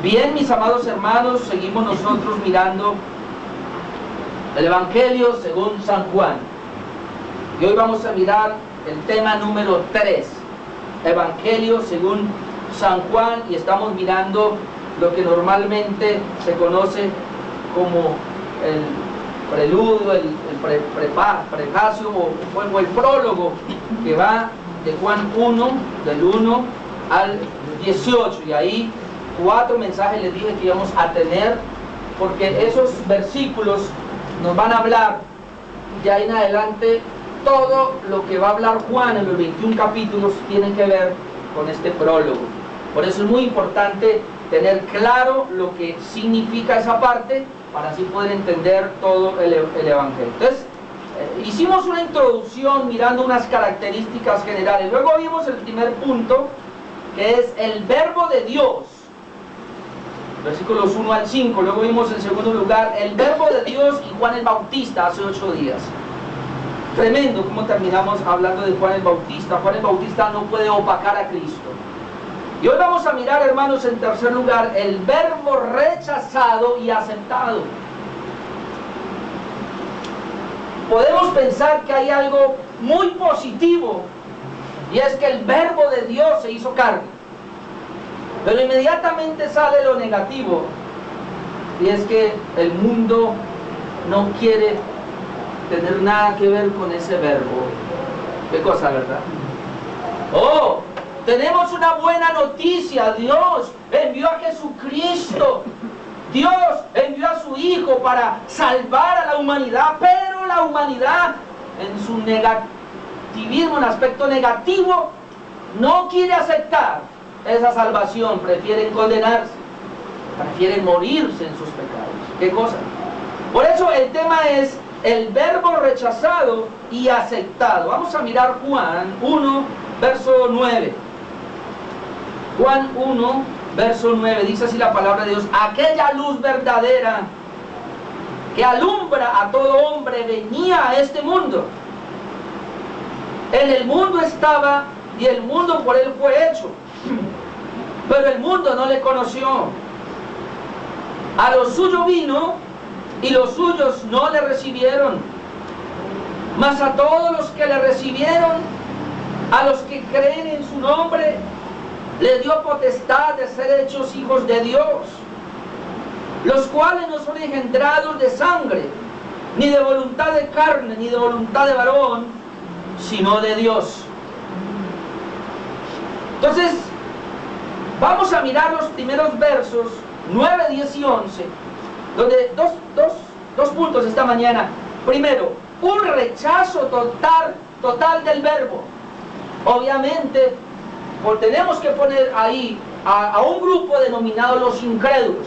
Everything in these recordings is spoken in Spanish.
Bien, mis amados hermanos, seguimos nosotros mirando el Evangelio según San Juan. Y hoy vamos a mirar el tema número 3, Evangelio según San Juan, y estamos mirando lo que normalmente se conoce como el preludio, el prefacio o el prólogo, que va de Juan 1, del 1 al 18, y ahí 4 mensajes les dije que íbamos a tener, porque esos versículos nos van a hablar de ahí en adelante. Todo lo que va a hablar Juan en los 21 capítulos tiene que ver con este prólogo. Por eso es muy importante tener claro lo que significa esa parte, para así poder entender todo el Evangelio. Entonces, hicimos una introducción mirando unas características generales. Luego vimos el primer punto, que es el verbo de Dios, versículos 1 al 5. Luego vimos en segundo lugar el verbo de Dios y Juan el Bautista hace 8 días. Tremendo cómo terminamos hablando de Juan el Bautista. Juan el Bautista no puede opacar a Cristo. Y hoy vamos a mirar, hermanos, en tercer lugar, el verbo rechazado y aceptado. Podemos pensar que hay algo muy positivo, y es que el verbo de Dios se hizo carne. Pero inmediatamente sale lo negativo, y es que el mundo no quiere tener nada que ver con ese verbo. ¿Qué cosa, verdad? ¡Oh! Tenemos una buena noticia. Dios envió a Jesucristo. Dios envió a su Hijo para salvar a la humanidad, pero la humanidad, en su negativismo, en aspecto negativo, no quiere aceptar esa salvación. Prefieren condenarse, prefieren morirse en sus pecados. ¿Qué cosa? Por eso el tema es el verbo rechazado y aceptado. Vamos a mirar Juan 1, verso 9. Juan 1, verso 9, dice así la palabra de Dios: aquella luz verdadera que alumbra a todo hombre venía a este mundo. En el mundo estaba, y el mundo por él fue hecho, pero el mundo no le conoció. A lo suyo vino, y los suyos no le recibieron. Mas a todos los que le recibieron, a los que creen en su nombre, les dio potestad de ser hechos hijos de Dios, los cuales no son engendrados de sangre, ni de voluntad de carne, ni de voluntad de varón, sino de Dios. Entonces, vamos a mirar los primeros versos 9, 10 y 11, donde dos puntos esta mañana. Primero, un rechazo total del verbo. Obviamente, tenemos que poner ahí a un grupo denominado los incrédulos.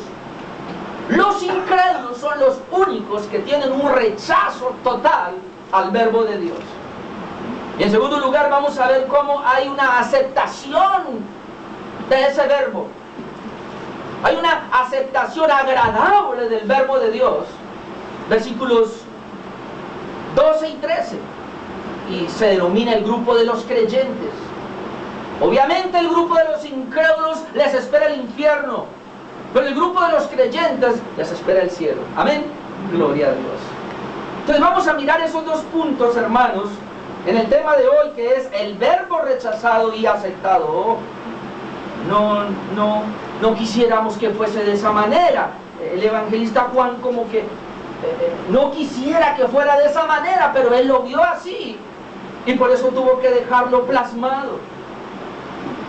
Los incrédulos son los únicos que tienen un rechazo total al verbo de Dios. Y en segundo lugar, vamos a ver cómo hay una aceptación de ese verbo. Hay una aceptación agradable del verbo de Dios. Versículos 12 y 13. Y se denomina el grupo de los creyentes. Obviamente el grupo de los incrédulos les espera el infierno, pero el grupo de los creyentes les espera el cielo. Amén. Gloria a Dios. Entonces vamos a mirar esos dos puntos, hermanos, en el tema de hoy, que es el verbo rechazado y aceptado. No quisiéramos que fuese de esa manera. El evangelista Juan como que no quisiera que fuera de esa manera, pero él lo vio así, y por eso tuvo que dejarlo plasmado.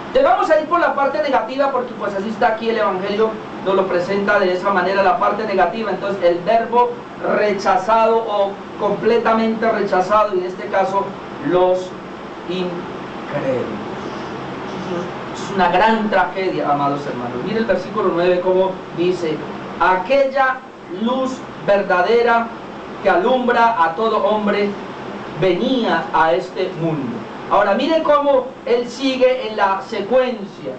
Entonces vamos a ir por la parte negativa, porque pues así está aquí el evangelio, nos lo presenta de esa manera, la parte negativa. Entonces el verbo rechazado o completamente rechazado, y en este caso los incrédulos. Es una gran tragedia, amados hermanos. Mire el versículo 9 como dice: aquella luz verdadera que alumbra a todo hombre venía a este mundo. Ahora miren cómo él sigue en la secuencia.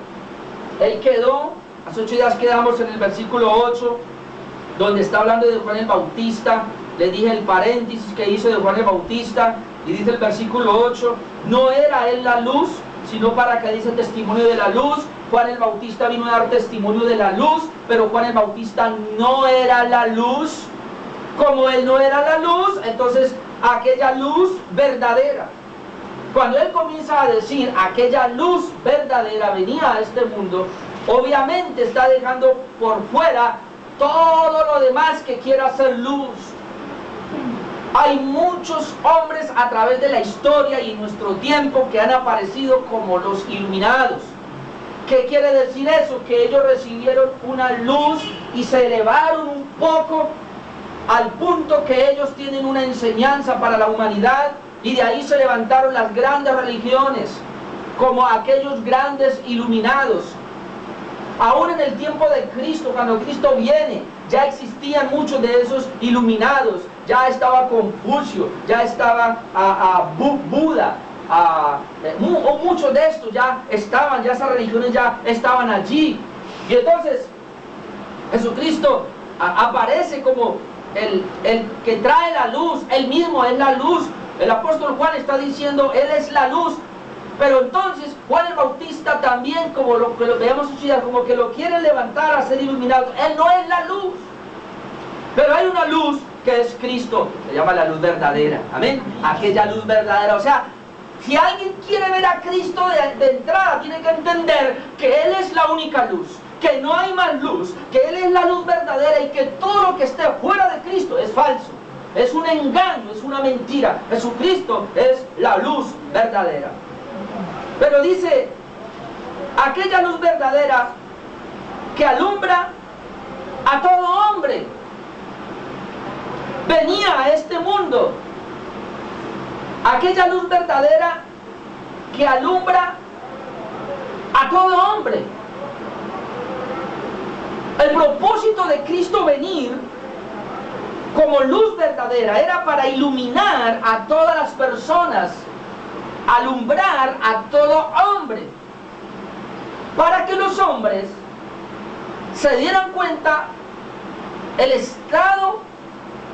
Él quedó, hace 8 días quedamos en el versículo 8, donde está hablando de Juan el Bautista. Le dije el paréntesis que hizo de Juan el Bautista, y dice el versículo 8: no era él la luz, sino para que dice testimonio de la luz, Juan el Bautista vino a dar testimonio de la luz, pero Juan el Bautista no era la luz. Como él no era la luz, entonces aquella luz verdadera. Cuando él comienza a decir aquella luz verdadera venía a este mundo, obviamente está dejando por fuera todo lo demás que quiera ser luz. Hay muchos hombres a través de la historia y en nuestro tiempo que han aparecido como los iluminados. ¿Qué quiere decir eso? Que ellos recibieron una luz y se elevaron un poco al punto que ellos tienen una enseñanza para la humanidad, y de ahí se levantaron las grandes religiones, como aquellos grandes iluminados. Aún en el tiempo de Cristo, cuando Cristo viene, ya existían muchos de esos iluminados. Ya estaba Confucio, ya estaba Buda, muchos de estos ya estaban, ya esas religiones ya estaban allí. Y entonces Jesucristo aparece como el que trae la luz. Él mismo es la luz. El apóstol Juan está diciendo, Él es la luz. Pero entonces Juan el Bautista también, como lo veamos estudiar, como que lo quiere levantar a ser iluminado. Él no es la luz. Pero hay una luz que es Cristo, se llama la luz verdadera. Amén. Aquella luz verdadera. O sea, si alguien quiere ver a Cristo de entrada, tiene que entender que Él es la única luz, que no hay más luz, que Él es la luz verdadera y que todo lo que esté fuera de Cristo es falso, es un engaño, es una mentira. Jesucristo es la luz verdadera. Pero dice, aquella luz verdadera que alumbra a todo hombre, venía a este mundo. Aquella luz verdadera que alumbra a todo hombre. El propósito de Cristo venir como luz verdadera era para iluminar a todas las personas, alumbrar a todo hombre, para que los hombres se dieran cuenta el estado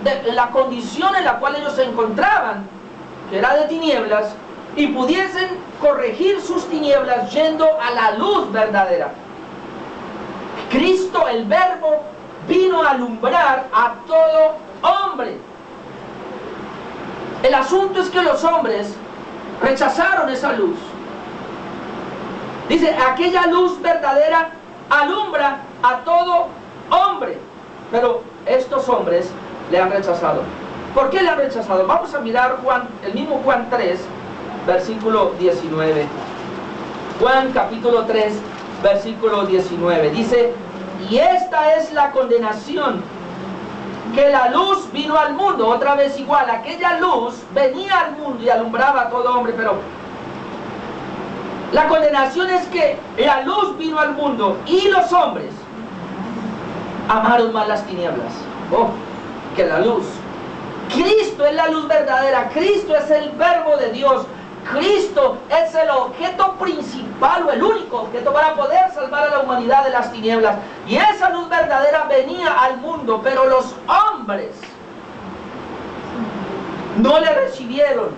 de la condición en la cual ellos se encontraban, que era de tinieblas, y pudiesen corregir sus tinieblas yendo a la luz verdadera. Cristo, el Verbo, vino a alumbrar a todo hombre. El asunto es que los hombres rechazaron esa luz. Dice, aquella luz verdadera alumbra a todo hombre. Pero estos hombres le han rechazado. ¿Por qué le han rechazado? Vamos a mirar Juan, el mismo Juan 3, versículo 19. Juan capítulo 3, versículo 19. Dice, y esta es la condenación, que la luz vino al mundo. Otra vez igual, aquella luz venía al mundo y alumbraba a todo hombre, pero la condenación es que la luz vino al mundo y los hombres amaron más las tinieblas que la luz. Cristo es la luz verdadera. Cristo es el Verbo de Dios. Cristo es el objeto principal o el único objeto para poder salvar a la humanidad de las tinieblas. Y esa luz verdadera venía al mundo, pero los hombres no le recibieron,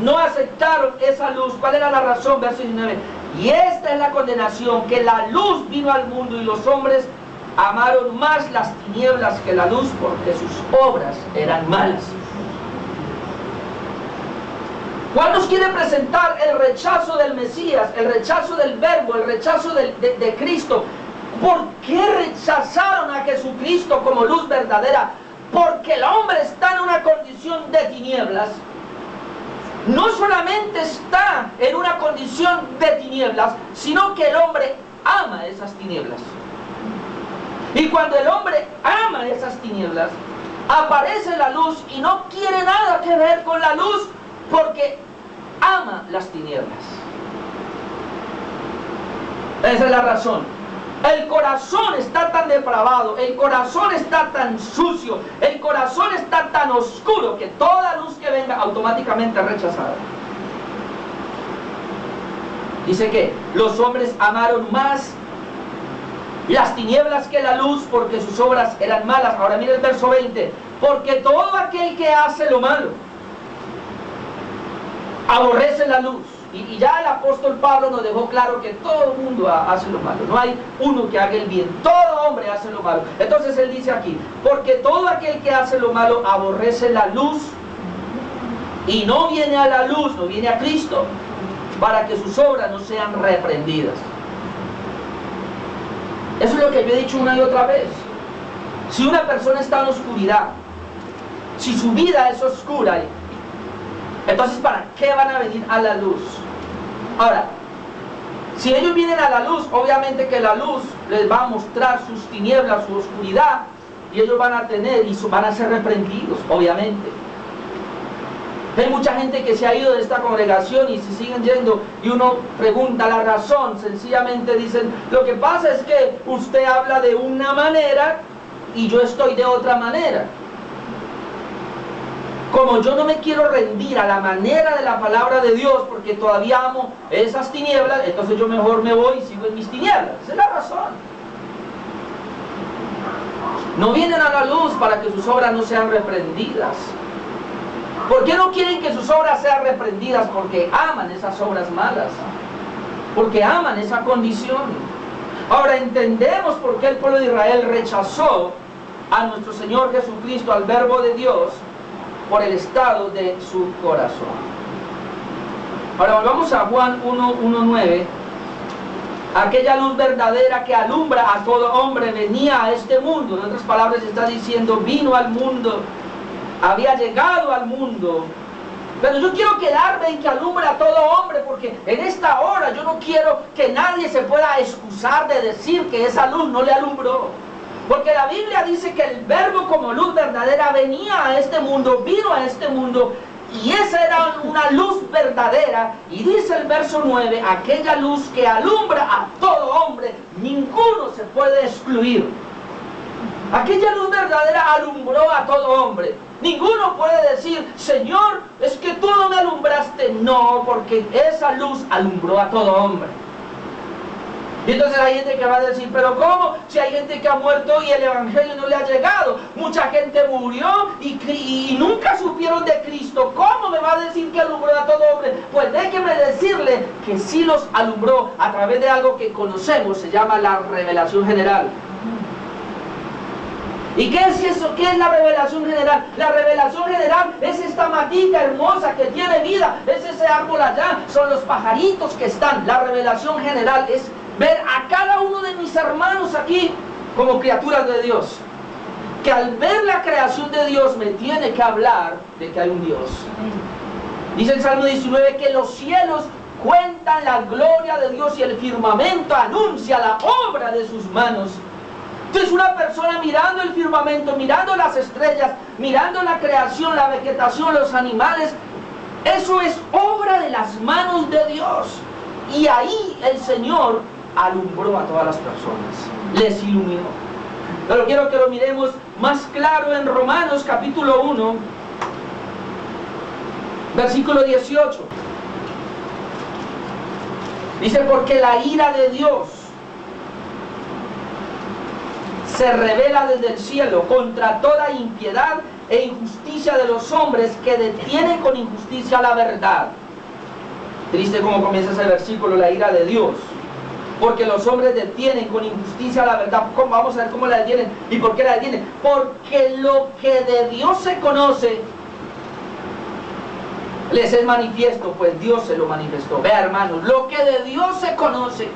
no aceptaron esa luz. ¿Cuál era la razón? Verso 19. Y esta es la condenación, que la luz vino al mundo y los hombres amaron más las tinieblas que la luz, porque sus obras eran malas. Juan nos quiere presentar el rechazo del Mesías, el rechazo del Verbo, el rechazo de Cristo. ¿Por qué rechazaron a Jesucristo como luz verdadera? Porque el hombre está en una condición de tinieblas. No solamente está en una condición de tinieblas, sino que el hombre ama esas tinieblas. Y cuando el hombre ama esas tinieblas, aparece la luz y no quiere nada que ver con la luz, porque ama las tinieblas. Esa es la razón. El corazón está tan depravado, el corazón está tan sucio, el corazón está tan oscuro, que toda luz que venga automáticamente es rechazada. Dice que los hombres amaron más las tinieblas que la luz, porque sus obras eran malas. Ahora mira el verso 20. Porque todo aquel que hace lo malo aborrece la luz Y ya el apóstol Pablo nos dejó claro que todo el mundo hace lo malo. No hay uno que haga el bien. Todo hombre hace lo malo. Entonces él dice aquí, porque todo aquel que hace lo malo aborrece la luz y no viene a la luz, no viene a Cristo, para que sus obras no sean reprendidas. Eso es lo que yo he dicho una y otra vez. Si una persona está en oscuridad, si su vida es oscura, entonces ¿para qué van a venir a la luz? Ahora, si ellos vienen a la luz, obviamente que la luz les va a mostrar sus tinieblas, su oscuridad, y ellos van a tener y van a ser reprendidos, obviamente. Hay mucha gente que se ha ido de esta congregación y se siguen yendo, y uno pregunta la razón. Sencillamente dicen, lo que pasa es que usted habla de una manera y yo estoy de otra manera. Como yo no me quiero rendir a la manera de la palabra de Dios porque todavía amo esas tinieblas, entonces yo mejor me voy y sigo en mis tinieblas. Esa es la razón. No vienen a la luz para que sus obras no sean reprendidas. ¿Por qué no quieren que sus obras sean reprendidas? Porque aman esas obras malas, porque aman esa condición. Ahora entendemos por qué el pueblo de Israel rechazó a nuestro Señor Jesucristo, al Verbo de Dios, por el estado de su corazón. Ahora volvamos a Juan 1:9. Aquella luz verdadera que alumbra a todo hombre venía a este mundo. En otras palabras está diciendo, vino al mundo, había llegado al mundo. Pero yo quiero quedarme en que alumbra a todo hombre, porque en esta hora yo no quiero que nadie se pueda excusar de decir que esa luz no le alumbró. Porque la Biblia dice que el Verbo como luz verdadera venía a este mundo, vino a este mundo, y esa era una luz verdadera. Y dice el verso 9, aquella luz que alumbra a todo hombre, ninguno se puede excluir. Aquella luz verdadera alumbró a todo hombre. Ninguno puede decir, Señor, es que tú no me alumbraste. No, porque esa luz alumbró a todo hombre. Y entonces hay gente que va a decir, pero ¿cómo? Si hay gente que ha muerto y el Evangelio no le ha llegado. Mucha gente murió y nunca supieron de Cristo. ¿Cómo me va a decir que alumbró a todo hombre? Pues déjeme decirle que sí los alumbró a través de algo que conocemos, se llama la revelación general. ¿Y qué es eso? ¿Qué es la revelación general? La revelación general es esta matita hermosa que tiene vida, es ese árbol allá, son los pajaritos que están. La revelación general es ver a cada uno de mis hermanos aquí como criaturas de Dios, que al ver la creación de Dios me tiene que hablar de que hay un Dios. Dice el Salmo 19 que los cielos cuentan la gloria de Dios y el firmamento anuncia la obra de sus manos. Entonces una persona mirando el firmamento, mirando las estrellas, mirando la creación, la vegetación, los animales, eso es obra de las manos de Dios. Y ahí el Señor alumbró a todas las personas, les iluminó. Pero quiero que lo miremos más claro en Romanos capítulo 1, versículo 18. Dice, porque la ira de Dios se revela desde el cielo contra toda impiedad e injusticia de los hombres que detienen con injusticia la verdad. Triste como comienza ese versículo, la ira de Dios. Porque los hombres detienen con injusticia la verdad. Vamos a ver cómo la detienen. ¿Y por qué la detienen? Porque lo que de Dios se conoce les es manifiesto, pues Dios se lo manifestó. Vea, hermanos, lo que de Dios se conoce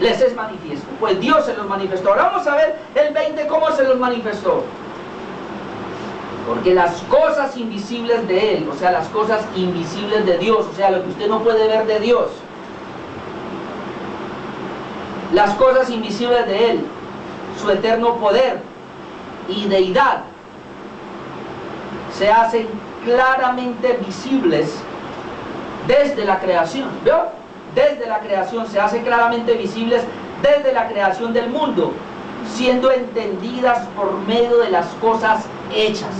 les es manifiesto, pues Dios se los manifestó. Ahora vamos a ver el 20 cómo se los manifestó. Porque las cosas invisibles de Él, o sea, las cosas invisibles de Dios, o sea, lo que usted no puede ver de Dios, las cosas invisibles de Él, su eterno poder y deidad, se hacen claramente visibles desde la creación. ¿Vio? Desde la creación, se hacen claramente visibles desde la creación del mundo, siendo entendidas por medio de las cosas hechas.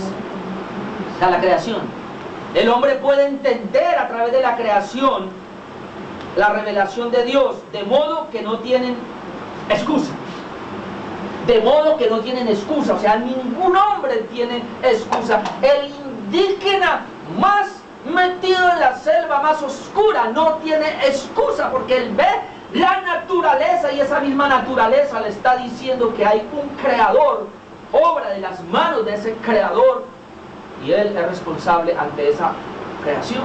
O sea, la creación. El hombre puede entender a través de la creación la revelación de Dios, de modo que no tienen excusa. De modo que no tienen excusa, o sea, ningún hombre tiene excusa. El indígena más metido en la selva más oscura, no tiene excusa, porque él ve la naturaleza y esa misma naturaleza le está diciendo que hay un creador, obra de las manos de ese creador, y él es responsable ante esa creación.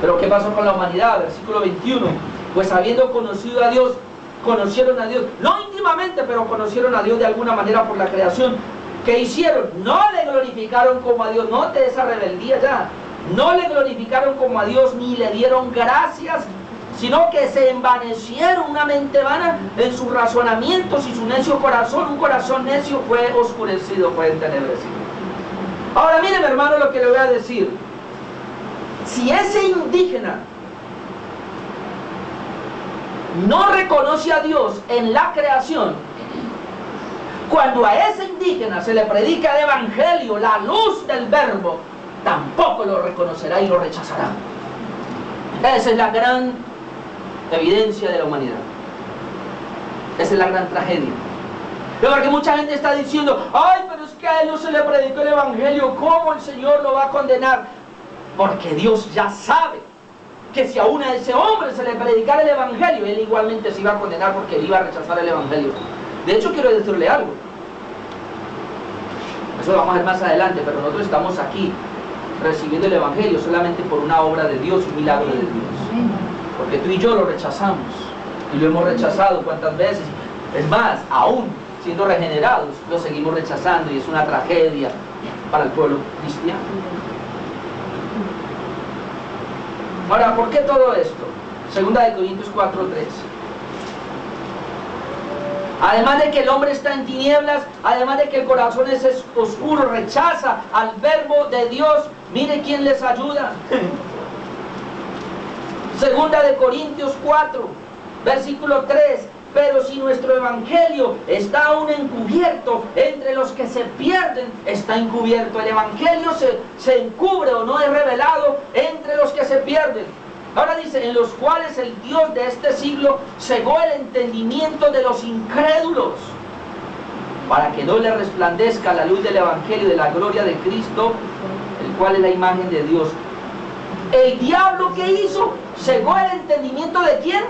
Pero ¿qué pasó con la humanidad? Versículo 21, pues habiendo conocido a Dios, conocieron a Dios, no íntimamente, pero conocieron a Dios de alguna manera por la creación. ¿Qué hicieron? No le glorificaron como a Dios. Note esa rebeldía ya. No le glorificaron como a Dios ni le dieron gracias, sino que se envanecieron, una mente vana, en sus razonamientos, y su necio corazón, un corazón necio, fue oscurecido, fue entenebrecido. Ahora mire, mi hermano, lo que le voy a decir. Si ese indígena no reconoce a Dios en la creación, cuando a ese indígena se le predica el evangelio, la luz del verbo, tampoco lo reconocerá y lo rechazará. Esa es la gran evidencia de la humanidad. Esa es la gran tragedia. Porque mucha gente está diciendo, ay, pero es que a él no se le predicó el evangelio, ¿cómo el Señor lo va a condenar? Porque Dios ya sabe que si aún a ese hombre se le predicara el evangelio, él igualmente se iba a condenar, porque él iba a rechazar el evangelio. De hecho, quiero decirle algo. Eso lo vamos a ver más adelante, pero nosotros estamos aquí recibiendo el evangelio solamente por una obra de Dios, un milagro de Dios. Porque tú y yo lo rechazamos, y lo hemos rechazado cuántas veces. Es más, aún siendo regenerados, lo seguimos rechazando, y es una tragedia para el pueblo cristiano. Ahora, ¿por qué todo esto? Segunda de Corintios 4:3. Además de que el hombre está en tinieblas, además de que el corazón es oscuro, rechaza al verbo de Dios, mire quién les ayuda. Segunda de Corintios 4, versículo 3. Pero si nuestro evangelio está aún encubierto, entre los que se pierden está encubierto. El evangelio se encubre o no es revelado entre los que se pierden. Ahora dice, en los cuales el Dios de este siglo cegó el entendimiento de los incrédulos, para que no le resplandezca la luz del evangelio de la gloria de Cristo, el cual es la imagen de Dios. El diablo, ¿qué hizo? Cegó el entendimiento ¿de quién?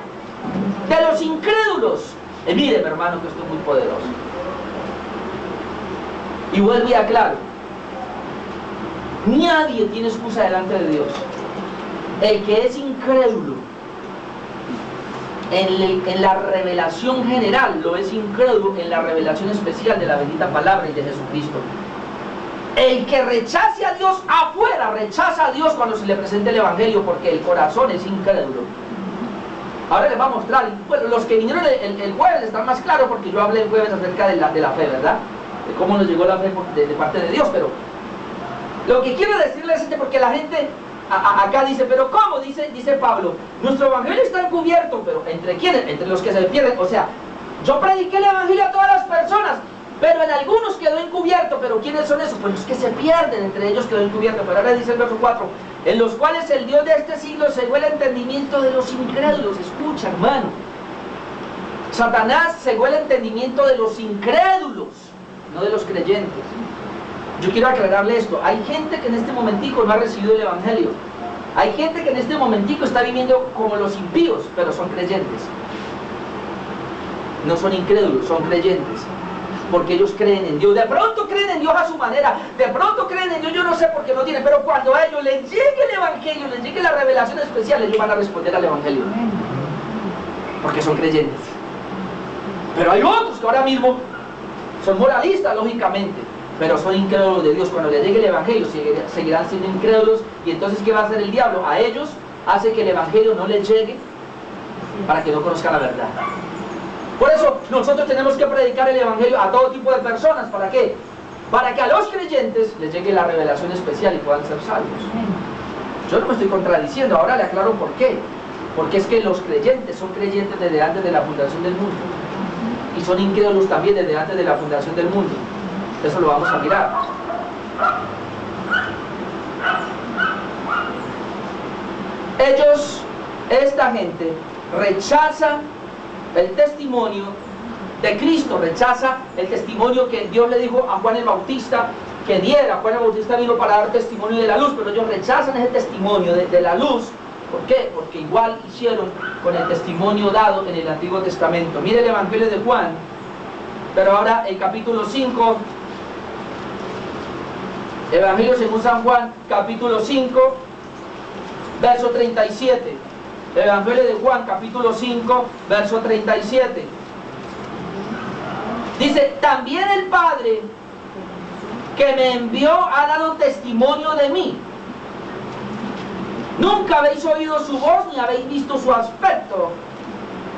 De los incrédulos. Mire, mi hermano, que esto es muy poderoso. Y vuelvo y aclaro, nadie tiene excusa delante de Dios. El que es incrédulo en la revelación general, lo es incrédulo en la revelación especial de la bendita palabra y de Jesucristo. El que rechace a Dios afuera, rechaza a Dios cuando se le presente el evangelio, porque el corazón es incrédulo. Ahora les voy a mostrar, bueno, los que vinieron el jueves están más claros, porque yo hablé el jueves acerca de la fe, ¿verdad? De cómo nos llegó la fe de parte de Dios. Pero lo que quiero decirles es que, porque la gente acá dice, pero ¿cómo? Dice Pablo, nuestro evangelio está encubierto, pero ¿entre quiénes? Entre los que se pierden. O sea, yo prediqué el evangelio a todas las personas, pero en algunos quedó encubierto. ¿Pero quiénes son esos? Pues los que se pierden, entre ellos quedó encubierto. Pero ahora dice el verso 4, en los cuales el Dios de este siglo cegó el entendimiento de los incrédulos. Escucha, hermano, Satanás cegó el entendimiento de los incrédulos, no de los creyentes. Yo quiero aclararle esto. Hay gente que en este momentico no ha recibido el evangelio. Hay gente que en este momentico está viviendo como los impíos, pero son creyentes. No son incrédulos, son creyentes, porque ellos creen en Dios. De pronto creen en Dios a su manera, de pronto creen en Dios, yo no sé por qué no tienen, pero cuando a ellos les llegue el evangelio, les llegue la revelación especial, ellos van a responder al evangelio, porque son creyentes. Pero hay otros que ahora mismo son moralistas, lógicamente, pero son incrédulos de Dios. Cuando les llegue el evangelio seguirán siendo incrédulos. Y entonces, ¿qué va a hacer el diablo? A ellos hace que el evangelio no les llegue, para que no conozcan la verdad. Por eso nosotros tenemos que predicar el evangelio a todo tipo de personas. ¿Para qué? Para que a los creyentes les llegue la revelación especial y puedan ser salvos. Yo no me estoy contradiciendo, ahora le aclaro por qué. Porque es que los creyentes son creyentes desde antes de la fundación del mundo, y son incrédulos también desde antes de la fundación del mundo. Eso lo vamos a mirar. Esta gente rechaza el testimonio de Cristo, rechaza el testimonio que Dios le dijo a Juan el Bautista, que diera. Juan el Bautista vino para dar testimonio de la luz, pero ellos rechazan ese testimonio de la luz. ¿Por qué? Porque igual hicieron con el testimonio dado en el Antiguo Testamento. Mire el Evangelio de Juan, pero ahora el capítulo 5, Evangelio según San Juan, capítulo 5, verso 37. Evangelio de Juan, capítulo 5, verso 37. Dice, también el Padre que me envió ha dado testimonio de mí. Nunca habéis oído su voz, ni habéis visto su aspecto,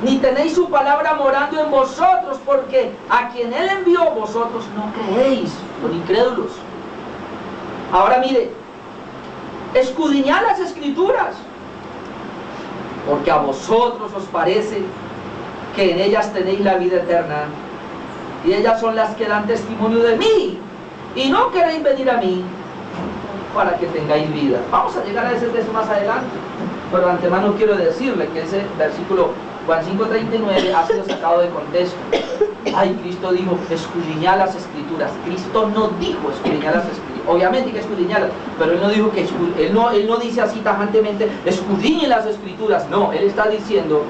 ni tenéis su palabra morando en vosotros, porque a quien Él envió vosotros no creéis, por incrédulos. Ahora mire, escudriñad las Escrituras, porque a vosotros os parece que en ellas tenéis la vida eterna, y ellas son las que dan testimonio de mí, y no queréis venir a mí para que tengáis vida. Vamos a llegar a ese texto más adelante, pero de antemano quiero decirle que ese versículo Juan 5:39 ha sido sacado de contexto. Ay, Cristo dijo escudriñad las Escrituras. Cristo no dijo escudriñad las Escrituras, obviamente hay que escudriñarlas, pero Él no dijo que él no dice así tajantemente escudriñen las Escrituras. No, Él está diciendo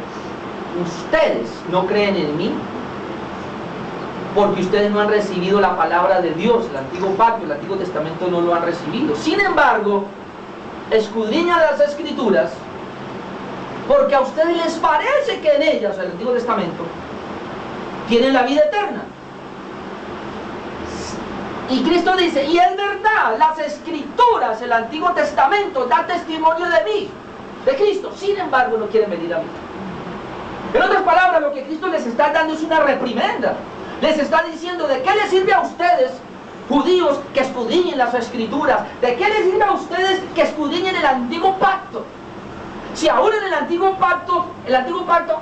ustedes no creen en mí porque ustedes no han recibido la palabra de Dios, el Antiguo Pacto, el Antiguo Testamento no lo han recibido. Sin embargo, escudriñan las Escrituras porque a ustedes les parece que en ellas, el Antiguo Testamento, tienen la vida eterna. Y Cristo dice, y es verdad, las Escrituras, el Antiguo Testamento, da testimonio de mí, de Cristo. Sin embargo, no quieren venir a mí. En otras palabras, lo que Cristo les está dando es una reprimenda. Les está diciendo, ¿de qué les sirve a ustedes, judíos, que escudriñen las Escrituras? ¿De qué les sirve a ustedes que escudriñen el Antiguo Pacto? Si aún en el Antiguo Pacto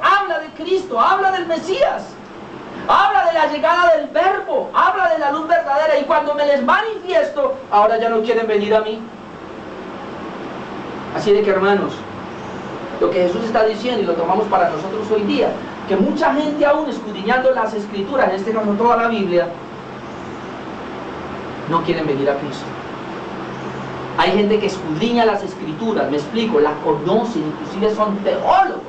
habla de Cristo, habla del Mesías, habla de la llegada del Verbo, habla de la luz verdadera, y cuando me les manifiesto, ahora ya no quieren venir a mí. Así de que, hermanos, lo que Jesús está diciendo, y lo tomamos para nosotros hoy día, que mucha gente aún escudriñando las Escrituras, en este caso toda la Biblia, no quieren venir a Cristo. Hay gente que escudriña las Escrituras, me explico, las conocen, inclusive son teólogos,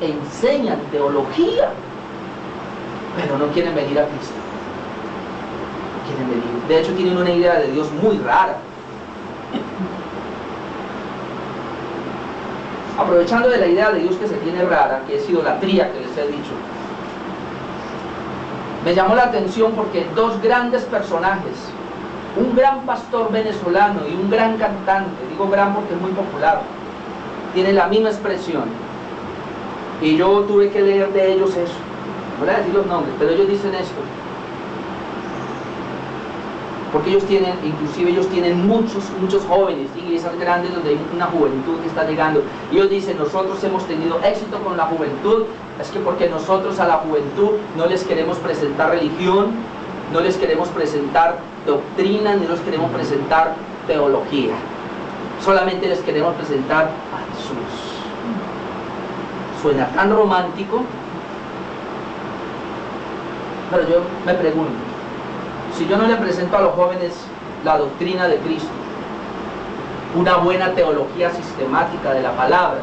enseñan teología, pero no quieren venir a Cristo. No quieren venir. De hecho, tienen una idea de Dios muy rara. Aprovechando de la idea de Dios que se tiene rara, que es idolatría, que les he dicho, me llamó la atención porque dos grandes personajes, un gran pastor venezolano y un gran cantante, digo gran porque es muy popular, tienen la misma expresión, y yo tuve que leer de ellos eso. No voy a decir los nombres, pero ellos dicen esto, porque ellos tienen muchos jóvenes, iglesias grandes donde hay una juventud que está llegando, y ellos dicen, nosotros hemos tenido éxito con la juventud, es que porque nosotros a la juventud no les queremos presentar religión, no les queremos presentar doctrina, ni les queremos presentar teología, solamente les queremos presentar a Jesús. Suena tan romántico, pero yo me pregunto, si yo no le presento a los jóvenes la doctrina de Cristo, una buena teología sistemática de la palabra,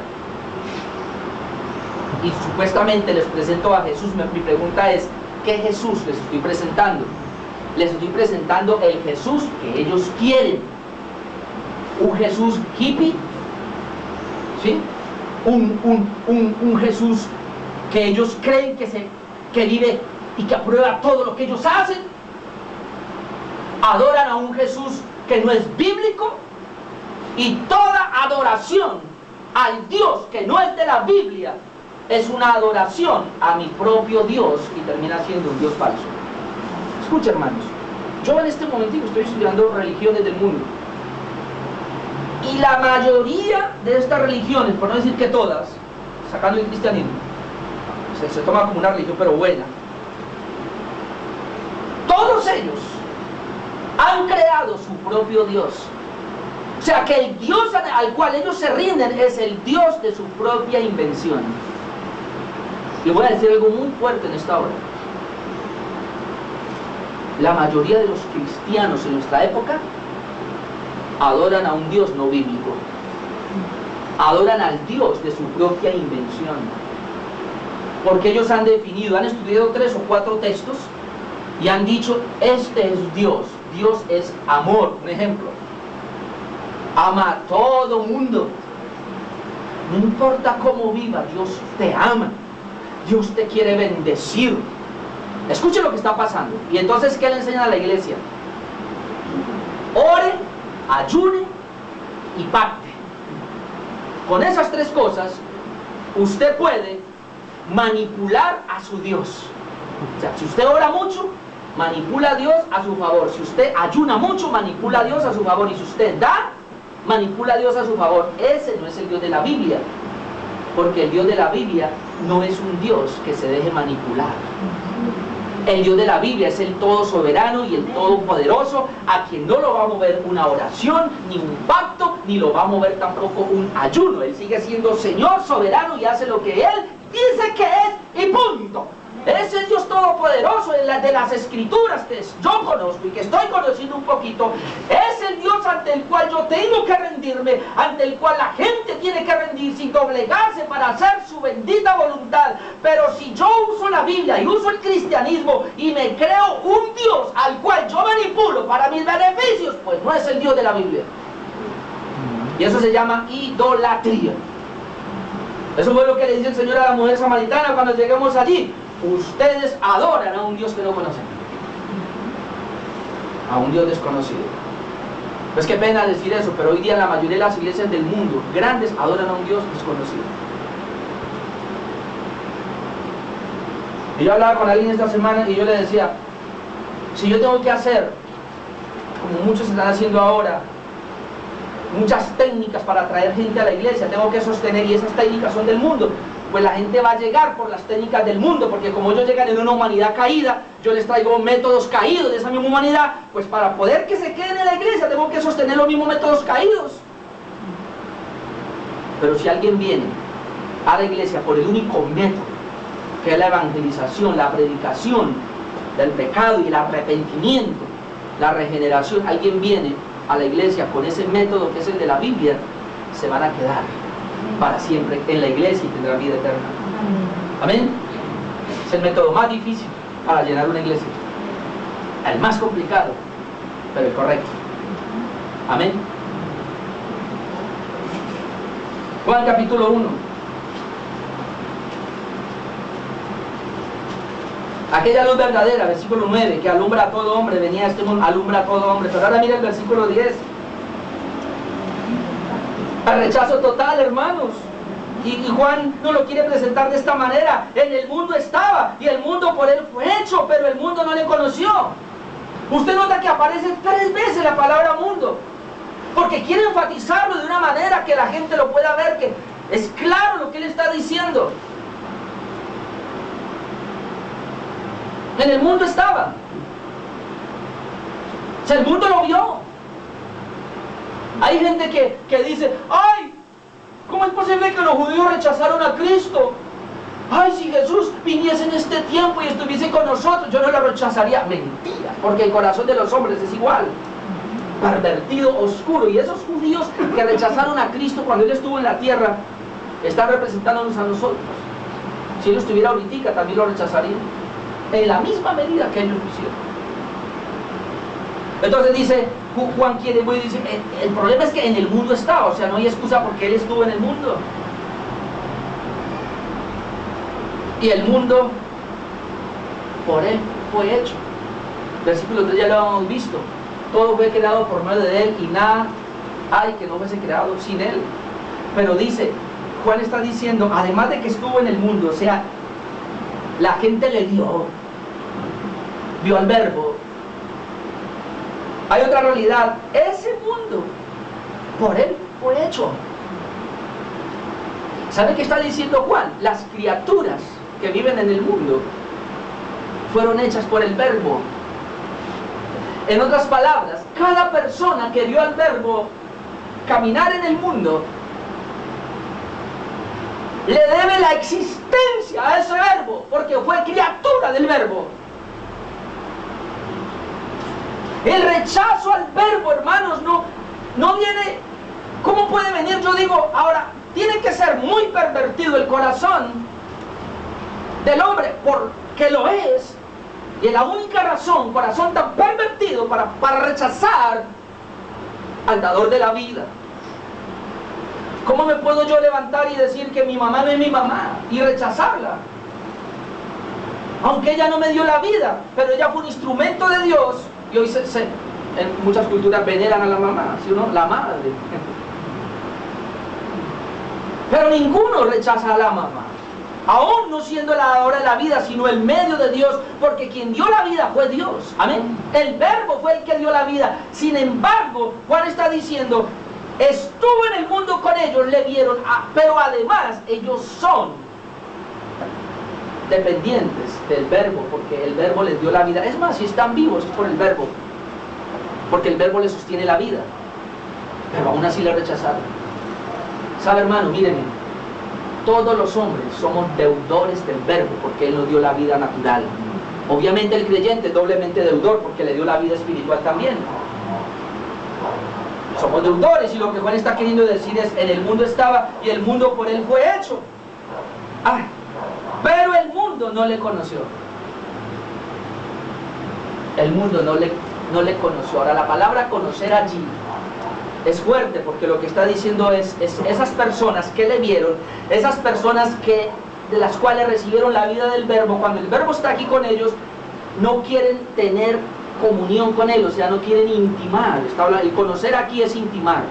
y supuestamente les presento a Jesús, mi pregunta es, ¿qué Jesús les estoy presentando? Les estoy presentando el Jesús que ellos quieren. Un Jesús hippie, ¿sí? Un Jesús que ellos creen que vive y que aprueba todo lo que ellos hacen. Adoran a un Jesús que no es bíblico, y toda adoración al Dios que no es de la Biblia es una adoración a mi propio Dios y termina siendo un Dios falso. Escucha, hermanos, yo en este momentico estoy estudiando religiones del mundo, y la mayoría de estas religiones, por no decir que todas, sacando el cristianismo, se toma como una religión pero buena, todos ellos han creado su propio Dios. O sea que el Dios al cual ellos se rinden es el Dios de su propia invención. Y voy a decir algo muy fuerte en esta hora. La mayoría de los cristianos en nuestra época adoran a un Dios no bíblico. Adoran al Dios de su propia invención. Porque ellos han definido, han estudiado 3 o 4 textos y han dicho, este es Dios. Dios es amor, un ejemplo. Ama a todo mundo. No importa cómo viva, Dios te ama. Dios te quiere bendecir. Escuche lo que está pasando. Y entonces, ¿qué le enseñan a la iglesia? Ore, ayune y pacte. Con esas 3 cosas, usted puede manipular a su Dios. O sea, si usted ora mucho, manipula a Dios a su favor. Si usted ayuna mucho, manipula a Dios a su favor. Y si usted da, manipula a Dios a su favor. Ese no es el Dios de la Biblia. Porque el Dios de la Biblia no es un Dios que se deje manipular. El Dios de la Biblia es el todo soberano y el todopoderoso, a quien no lo va a mover una oración, ni un pacto, ni lo va a mover tampoco un ayuno. Él sigue siendo Señor soberano y hace lo que Él dice que es, y punto. Ese Dios todopoderoso de las escrituras que yo conozco y que estoy conociendo un poquito, es el Dios ante el cual yo tengo que rendirme, ante el cual la gente tiene que rendirse y doblegarse para hacer su bendita voluntad. Pero si yo uso la Biblia y uso el cristianismo y me creo un Dios al cual yo manipulo para mis beneficios, pues no es el Dios de la Biblia. Y eso se llama idolatría. Eso fue lo que le dice el Señor a la mujer samaritana cuando lleguemos allí. Ustedes adoran a un Dios que no conocen, a un Dios desconocido. Pues qué pena decir eso, pero hoy día la mayoría de las iglesias del mundo, grandes, adoran a un Dios desconocido. Y yo hablaba con alguien esta semana y yo le decía, si yo tengo que hacer, como muchos están haciendo ahora, muchas técnicas para atraer gente a la iglesia, tengo que sostener, y esas técnicas son del mundo, pues la gente va a llegar por las técnicas del mundo, porque como ellos llegan en una humanidad caída, yo les traigo métodos caídos de esa misma humanidad, pues para poder que se queden en la iglesia tengo que sostener los mismos métodos caídos. Pero si alguien viene a la iglesia por el único método, que es la evangelización, la predicación del pecado y el arrepentimiento, la regeneración, alguien viene a la iglesia con ese método que es el de la Biblia, se van a quedar para siempre en la iglesia y tendrán vida eterna. Amén. Es el método más difícil para llenar una iglesia, el más complicado, pero el correcto. Amén. Juan capítulo 1. Aquella luz verdadera, versículo 9, que alumbra a todo hombre, venía a este mundo, alumbra a todo hombre. Pero ahora mira el versículo 10. El rechazo total, hermanos. Y Juan no lo quiere presentar de esta manera. En el mundo estaba, y el mundo por él fue hecho, pero el mundo no le conoció. Usted nota que aparece 3 veces la palabra mundo, porque quiere enfatizarlo de una manera que la gente lo pueda ver, que es claro lo que él está diciendo. En el mundo estaba. O sea, el mundo lo vio. Hay gente que dice, ¡ay! ¿Cómo es posible que los judíos rechazaron a Cristo? ¡Ay, si Jesús viniese en este tiempo y estuviese con nosotros, yo no lo rechazaría! Mentira, porque el corazón de los hombres es igual, pervertido, oscuro. Y esos judíos que rechazaron a Cristo cuando Él estuvo en la tierra, están representándonos a nosotros. Si Él estuviera ahorita, también lo rechazarían, en la misma medida que ellos lo hicieron. Entonces dice, Juan quiere, dice, el problema es que en el mundo estaba, o sea, no hay excusa porque Él estuvo en el mundo. Y el mundo, por Él fue hecho. Versículo 3 ya lo hemos visto. Todo fue creado por medio de Él y nada hay que no fuese creado sin Él. Pero dice, Juan está diciendo, además de que estuvo en el mundo, o sea, la gente le vio al Verbo. Hay otra realidad, ese mundo por Él fue hecho. ¿Sabe qué está diciendo Juan? Las criaturas que viven en el mundo fueron hechas por el Verbo. En otras palabras, cada persona que vio al Verbo caminar en el mundo le debe la existencia a ese Verbo, porque fue criatura del Verbo. El rechazo al verbo, hermanos, no viene. ¿Cómo puede venir? Yo digo, ahora, tiene que ser muy pervertido el corazón del hombre, porque lo es, y es la única razón, corazón tan pervertido para rechazar al dador de la vida. ¿Cómo me puedo yo levantar y decir que mi mamá no es mi mamá y rechazarla? Aunque ella no me dio la vida, pero ella fue un instrumento de Dios, y hoy en muchas culturas veneran a la mamá, ¿sí o no? La madre. Pero ninguno rechaza a la mamá, aún no siendo la dadora de la vida, sino el medio de Dios, porque quien dio la vida fue Dios. Amén. El verbo fue el que dio la vida. Sin embargo, Juan está diciendo, estuvo en el mundo con ellos, le vieron, pero además ellos son dependientes del verbo, porque el verbo les dio la vida. Es más, si están vivos es por el verbo, porque el verbo les sostiene la vida, pero aún así le rechazaron. ¿Sabe, hermano? Mírenme, todos los hombres somos deudores del verbo, porque Él nos dio la vida natural. Obviamente el creyente es doblemente deudor, porque le dio la vida espiritual también. Somos deudores, y lo que Juan está queriendo decir es, en el mundo estaba, y el mundo por Él fue hecho. Pero el mundo no le conoció. El mundo no le conoció. Ahora, la palabra conocer allí es fuerte, porque lo que está diciendo es esas personas que le vieron, esas personas de las cuales recibieron la vida del verbo, cuando el verbo está aquí con ellos, no quieren tener comunión con él, o sea, no quieren intimar. Y conocer aquí es intimar.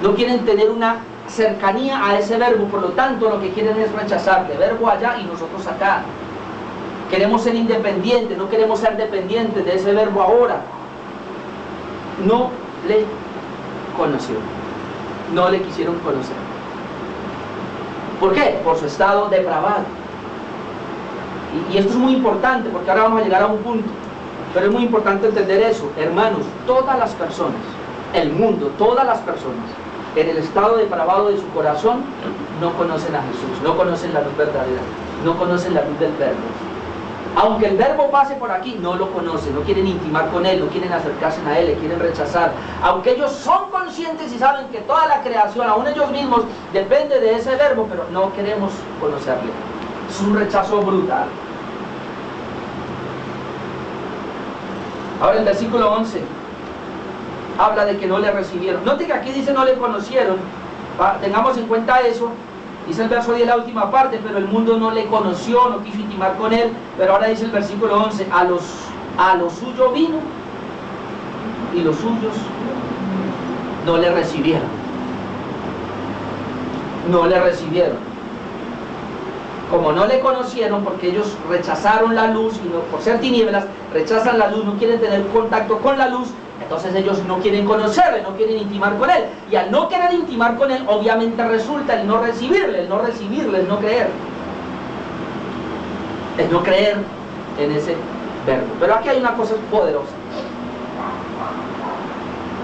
No quieren tener una cercanía a ese verbo, por lo tanto lo que quieren es rechazarle. Verbo allá y nosotros acá. Queremos ser independientes, no queremos ser dependientes de ese verbo ahora. No le conoció, no le quisieron conocer. ¿Por qué? Por su estado depravado. Y esto es muy importante, porque ahora vamos a llegar a un punto, pero es muy importante entender eso. Hermanos, todas las personas, el mundo, todas las personas, en el estado depravado de su corazón, no conocen a Jesús, no conocen la luz verdadera, no conocen la luz del verbo. Aunque el verbo pase por aquí, no lo conocen, no quieren intimar con Él, no quieren acercarse a Él, le quieren rechazar. Aunque ellos son conscientes y saben que toda la creación, aún ellos mismos, depende de ese verbo, pero no queremos conocerle. Es un rechazo brutal. Ahora el versículo 11 habla de que no le recibieron. Note que aquí dice no le conocieron. Tengamos en cuenta eso. Dice el verso 10, la última parte, pero el mundo no le conoció, no quiso intimar con él. Pero ahora dice el versículo 11, a lo suyo vino, y los suyos no le recibieron. No le recibieron. Como no le conocieron, porque ellos rechazaron la luz, y no, por ser tinieblas, rechazan la luz, no quieren tener contacto con la luz, entonces ellos no quieren conocerle, no quieren intimar con él. Y al no querer intimar con él, obviamente resulta el no recibirle, el no recibirle, el no creer. El no creer en ese verbo. Pero aquí hay una cosa poderosa.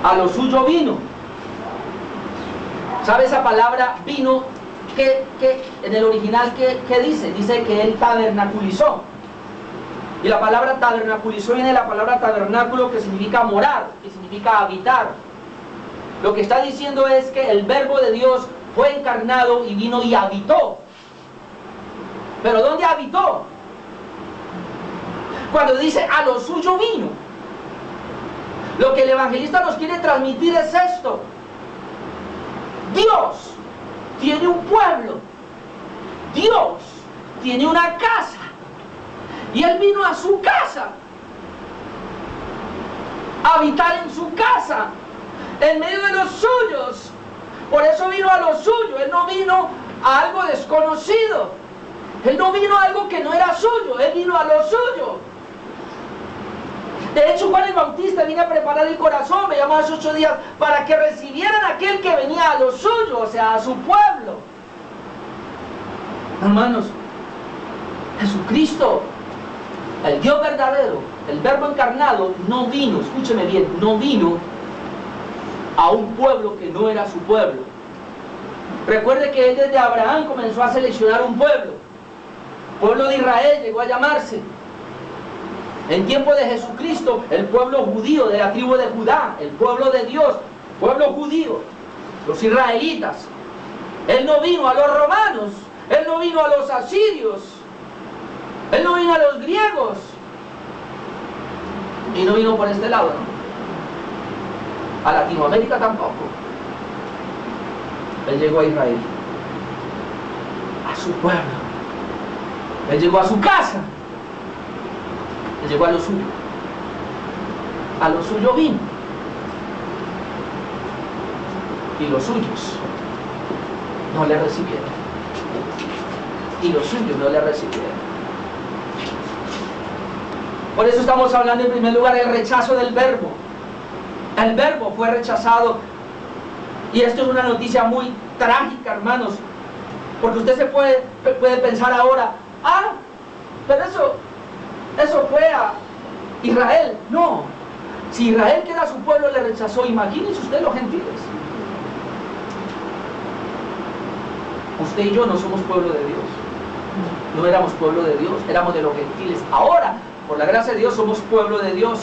A lo suyo vino. ¿Sabe esa palabra vino? Que en el original, ¿qué dice? Dice que él tabernaculizó. Y la palabra tabernaculizó viene de la palabra tabernáculo, que significa morar, que significa habitar. Lo que está diciendo es que el verbo de Dios fue encarnado y vino y habitó. ¿Pero dónde habitó? Cuando dice a lo suyo vino. Lo que el evangelista nos quiere transmitir es esto. Dios tiene un pueblo, Dios tiene una casa, y Él vino a su casa, a habitar en su casa, en medio de los suyos. Por eso vino a lo suyo. Él no vino a algo desconocido, Él no vino a algo que no era suyo, Él vino a lo suyo. De hecho, Juan el Bautista vino a preparar el corazón, me llamó hace 8 días, para que recibieran a aquel que venía a lo suyo, o sea, a su pueblo. Hermanos, Jesucristo, el Dios verdadero, el verbo encarnado, no vino, escúcheme bien, no vino a un pueblo que no era su pueblo. Recuerde que Él desde Abraham comenzó a seleccionar un pueblo. Pueblo de Israel llegó a llamarse. En tiempo de Jesucristo, el pueblo judío de la tribu de Judá, el pueblo de Dios, pueblo judío, los israelitas. Él no vino a los romanos, Él no vino a los asirios, Él no vino a los griegos, y no vino por este lado, ¿no? A Latinoamérica tampoco. Él llegó a Israel, a su pueblo. Él llegó a su casa. Él llegó a lo suyo. A lo suyo vino. Y los suyos no le recibieron. Y los suyos no le recibieron. Por eso estamos hablando en primer lugar del rechazo del verbo. El verbo fue rechazado. Y esto es una noticia muy trágica, hermanos. Porque usted se puede pensar ahora, pero eso fue a Israel. No. Si Israel, que era su pueblo, le rechazó, imagínense usted los gentiles. Usted y yo no somos pueblo de Dios. No éramos pueblo de Dios, éramos de los gentiles. Ahora, por la gracia de Dios, somos pueblo de Dios.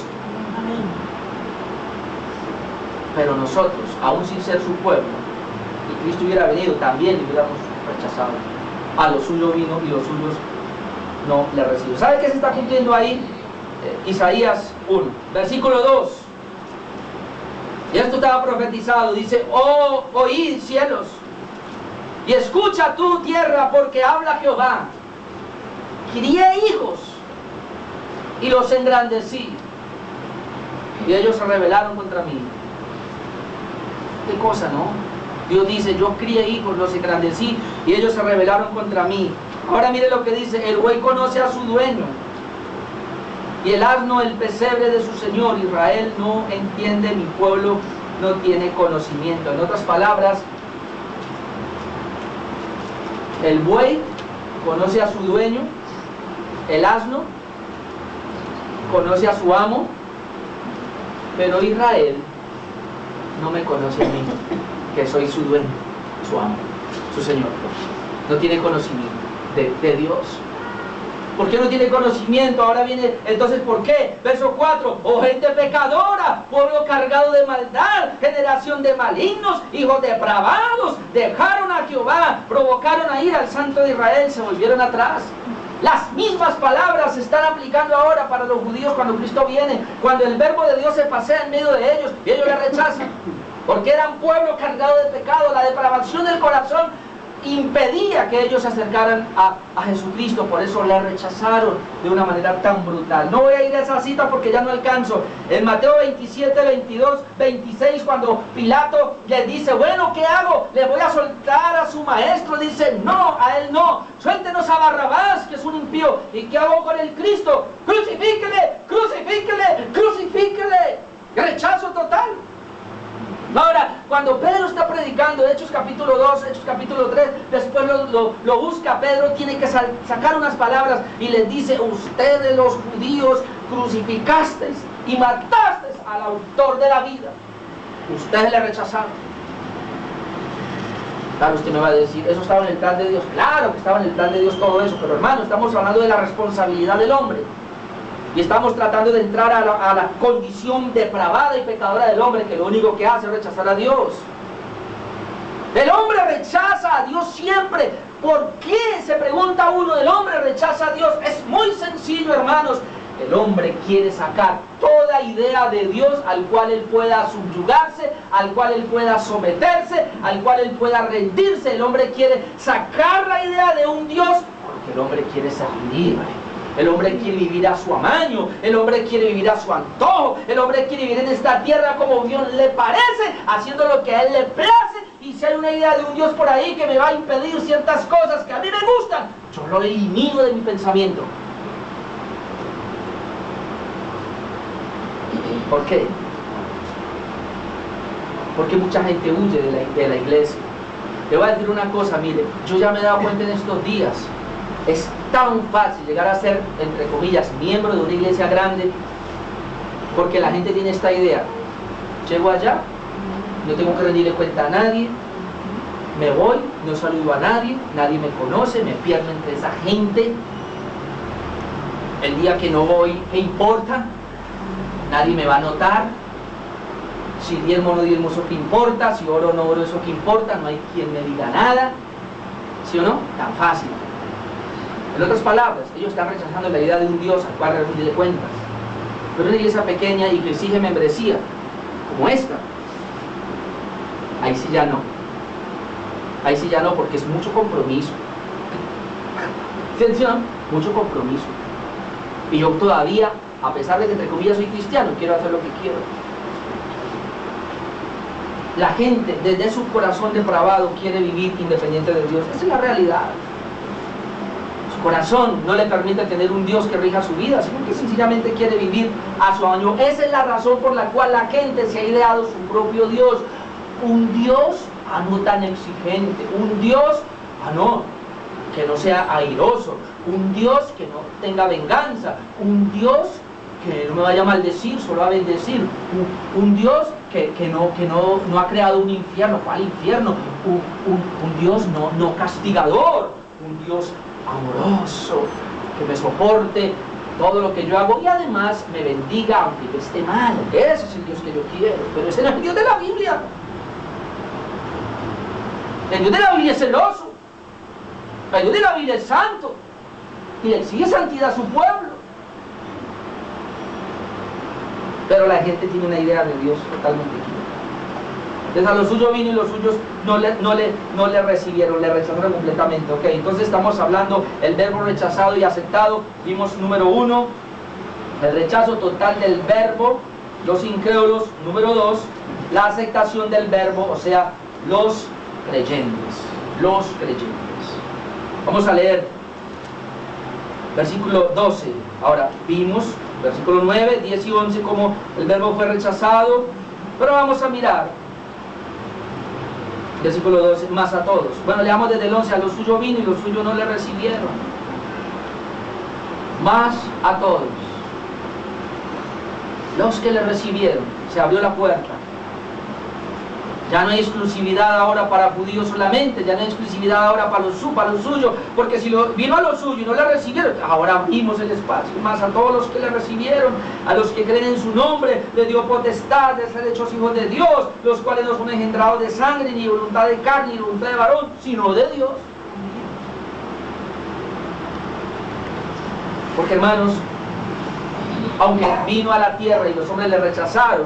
Pero nosotros, aún sin ser su pueblo, y Cristo hubiera venido, también le hubiéramos rechazado. A lo suyo vino y los suyos no le recibió. ¿Sabe qué se está cumpliendo ahí? Isaías 1, versículo 2. Y esto estaba profetizado. Dice: oíd cielos, y escucha tú tierra, porque habla Jehová. Crié hijos y los engrandecí, y ellos se rebelaron contra mí. Qué cosa, ¿no? Dios dice: yo crié hijos, los engrandecí, y ellos se rebelaron contra mí. Ahora mire lo que dice: el buey conoce a su dueño, y el asno el pesebre de su señor. Israel no entiende, mi pueblo no tiene conocimiento. En otras palabras, el buey conoce a su dueño, el asno conoce a su amo, pero Israel no me conoce a mí, que soy su dueño, su amo, su señor. No tiene conocimiento de Dios. ¿Por qué no tiene conocimiento? Ahora viene, entonces, ¿por qué? Verso 4: oh gente pecadora, pueblo cargado de maldad, generación de malignos, hijos depravados, dejaron a Jehová, provocaron a ir al Santo de Israel, se volvieron atrás. Las mismas palabras se están aplicando ahora para los judíos cuando Cristo viene, cuando el verbo de Dios se pasea en medio de ellos y ellos le rechazan, porque eran pueblo cargado de pecado. La depravación del corazón impedía que ellos se acercaran a Jesucristo. Por eso le rechazaron de una manera tan brutal. No voy a ir a esa cita porque ya no alcanzo. En Mateo 27, 22, 26, cuando Pilato les dice: bueno, ¿qué hago? ¿Le voy a soltar a su maestro? Dice: no, a él no. Suéltenos a Barrabás, que es un impío. ¿Y qué hago con el Cristo? Crucifíquele, crucifíquele, crucifíquele. Rechazo total. Ahora, cuando Pedro está predicando, Hechos capítulo 2, Hechos capítulo 3, después lo busca, Pedro tiene que sacar unas palabras y les dice: ustedes los judíos crucificasteis y matasteis al autor de la vida. Ustedes le rechazaron. Claro, usted me va a decir: ¿eso estaba en el plan de Dios? Claro que estaba en el plan de Dios todo eso, pero hermano, estamos hablando de la responsabilidad del hombre. Y estamos tratando de entrar a la condición depravada y pecadora del hombre, que lo único que hace es rechazar a Dios. El hombre rechaza a Dios siempre. ¿Por qué? Se pregunta uno. ¿El hombre rechaza a Dios? Es muy sencillo, hermanos. El hombre quiere sacar toda idea de Dios al cual él pueda subyugarse, al cual él pueda someterse, al cual él pueda rendirse. El hombre quiere sacar la idea de un Dios porque el hombre quiere ser libre. El hombre quiere vivir a su amaño, el hombre quiere vivir a su antojo, el hombre quiere vivir en esta tierra como Dios le parece, haciendo lo que a él le place. Y si hay una idea de un Dios por ahí que me va a impedir ciertas cosas que a mí me gustan, yo lo elimino de mi pensamiento. ¿Por qué? Porque mucha gente huye de la iglesia. Le voy a decir una cosa, mire, yo ya me he dado cuenta en estos días. Es tan fácil llegar a ser, entre comillas, miembro de una iglesia grande, porque la gente tiene esta idea: llego allá, no tengo que rendirle cuenta a nadie, me voy, no saludo a nadie, nadie me conoce, me pierdo entre esa gente. El día que no voy, ¿qué importa? Nadie me va a notar. Si diezmo o no diezmo, eso qué importa. Si oro o no oro, eso qué importa. No hay quien me diga nada. ¿Sí o no? Tan fácil. En otras palabras, ellos están rechazando la idea de un Dios al cual rendirle cuentas. Pero una iglesia pequeña y que exige membresía, como esta, ahí sí ya no. Ahí sí ya no, porque es mucho compromiso. Atención, mucho compromiso. Y yo todavía, a pesar de que entre comillas soy cristiano, quiero hacer lo que quiero. La gente, desde su corazón depravado, quiere vivir independiente de Dios. Esa es la realidad. Su corazón no le permite tener un Dios que rija su vida, sino que sencillamente quiere vivir a su año. Esa es la razón por la cual la gente se ha ideado su propio Dios. Un Dios, no tan exigente. Un Dios, que no sea airoso. Un Dios que no tenga venganza. Un Dios que no me vaya a maldecir, solo a bendecir. Un Dios que no ha creado un infierno. ¿Cuál infierno? Un Dios no castigador. Un Dios amoroso, que me soporte todo lo que yo hago y además me bendiga aunque yo esté mal. Ese es el Dios que yo quiero, pero ese no es el Dios de la Biblia. El Dios de la Biblia es celoso. El Dios de la Biblia es santo y le exige santidad a su pueblo. Pero la gente tiene una idea de Dios totalmente equivocada. Entonces a los suyos vino y los suyos no le recibieron, le rechazaron completamente. Ok, entonces estamos hablando el verbo rechazado y aceptado. Vimos número 1, el rechazo total del verbo, los incrédulos. Número 2, la aceptación del verbo, o sea, los creyentes. Los creyentes. Vamos a leer versículo 12. Ahora, vimos versículo 9, 10 y 11 como el verbo fue rechazado, pero vamos a mirar versículo 12, más a todos. Bueno, leamos desde el 11, a los suyos vino y los suyos no le recibieron. Más a todos. Los que le recibieron, se abrió la puerta. Ya no hay exclusividad ahora para judíos solamente, ya no hay exclusividad ahora para los suyos, porque si vino a los suyos y no le recibieron, ahora abrimos el espacio. Más a todos los que le recibieron, a los que creen en su nombre, le dio potestad de ser hechos hijos de Dios, los cuales no son engendrados de sangre, ni voluntad de carne, ni voluntad de varón, sino de Dios. Porque hermanos, aunque vino a la tierra y los hombres le rechazaron,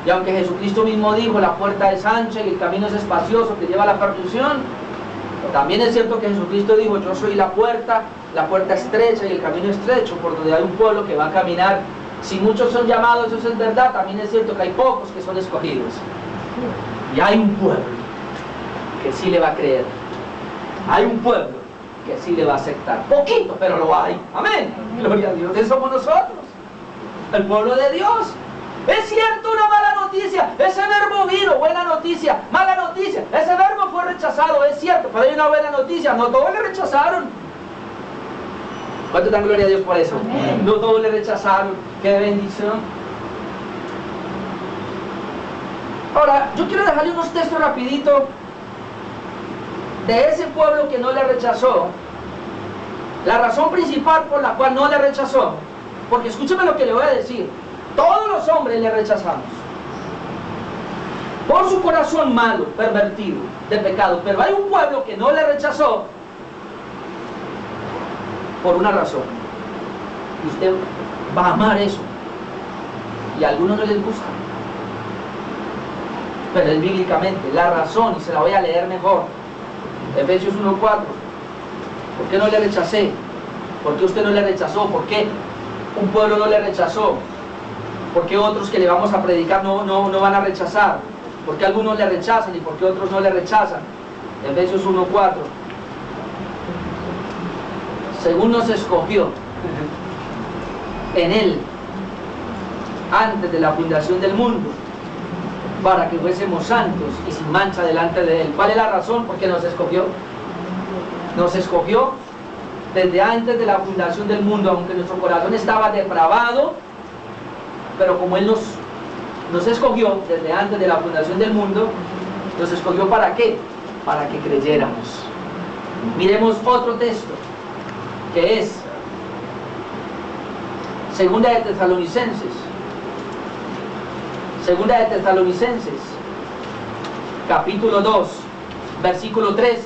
y aunque Jesucristo mismo dijo, la puerta es ancha y el camino es espacioso que lleva a la perdición, también es cierto que Jesucristo dijo, yo soy la puerta estrecha y el camino estrecho, por donde hay un pueblo que va a caminar. Si muchos son llamados, eso es verdad, también es cierto que hay pocos que son escogidos. Y hay un pueblo que sí le va a creer. Hay un pueblo que sí le va a aceptar. Poquito, pero lo hay. Amén. Gloria a Dios. Eso somos nosotros. El pueblo de Dios. Es cierto, una mala noticia, ese verbo vino, buena noticia, mala noticia, ese verbo fue rechazado, es cierto, pero hay una buena noticia, no todos le rechazaron. ¿Cuánto dan gloria a Dios por eso? Amén. No todos le rechazaron, qué bendición. Ahora, yo quiero dejarle unos textos rapidito de ese pueblo que no le rechazó, la razón principal por la cual no le rechazó, porque escúcheme lo que le voy a decir. Todos los hombres le rechazamos por su corazón malo, pervertido, de pecado. Pero hay un pueblo que no le rechazó por una razón. Y usted va a amar eso. Y a algunos no les gusta. Pero es bíblicamente la razón, y se la voy a leer mejor. Efesios 1:4. ¿Por qué no le rechacé? ¿Por qué usted no le rechazó? ¿Por qué un pueblo no le rechazó? ¿Por qué otros que le vamos a predicar no van a rechazar? ¿Por qué algunos le rechazan y por qué otros no le rechazan? Efesios 1:4. Según nos escogió en Él antes de la fundación del mundo, para que fuésemos santos y sin mancha delante de Él. ¿Cuál es la razón por qué nos escogió? Nos escogió desde antes de la fundación del mundo, aunque nuestro corazón estaba depravado, pero como Él nos escogió desde antes de la fundación del mundo, nos escogió ¿para qué? Para que creyéramos. Miremos otro texto, que es Segunda de Tesalonicenses. Segunda de Tesalonicenses, capítulo 2, versículo 13.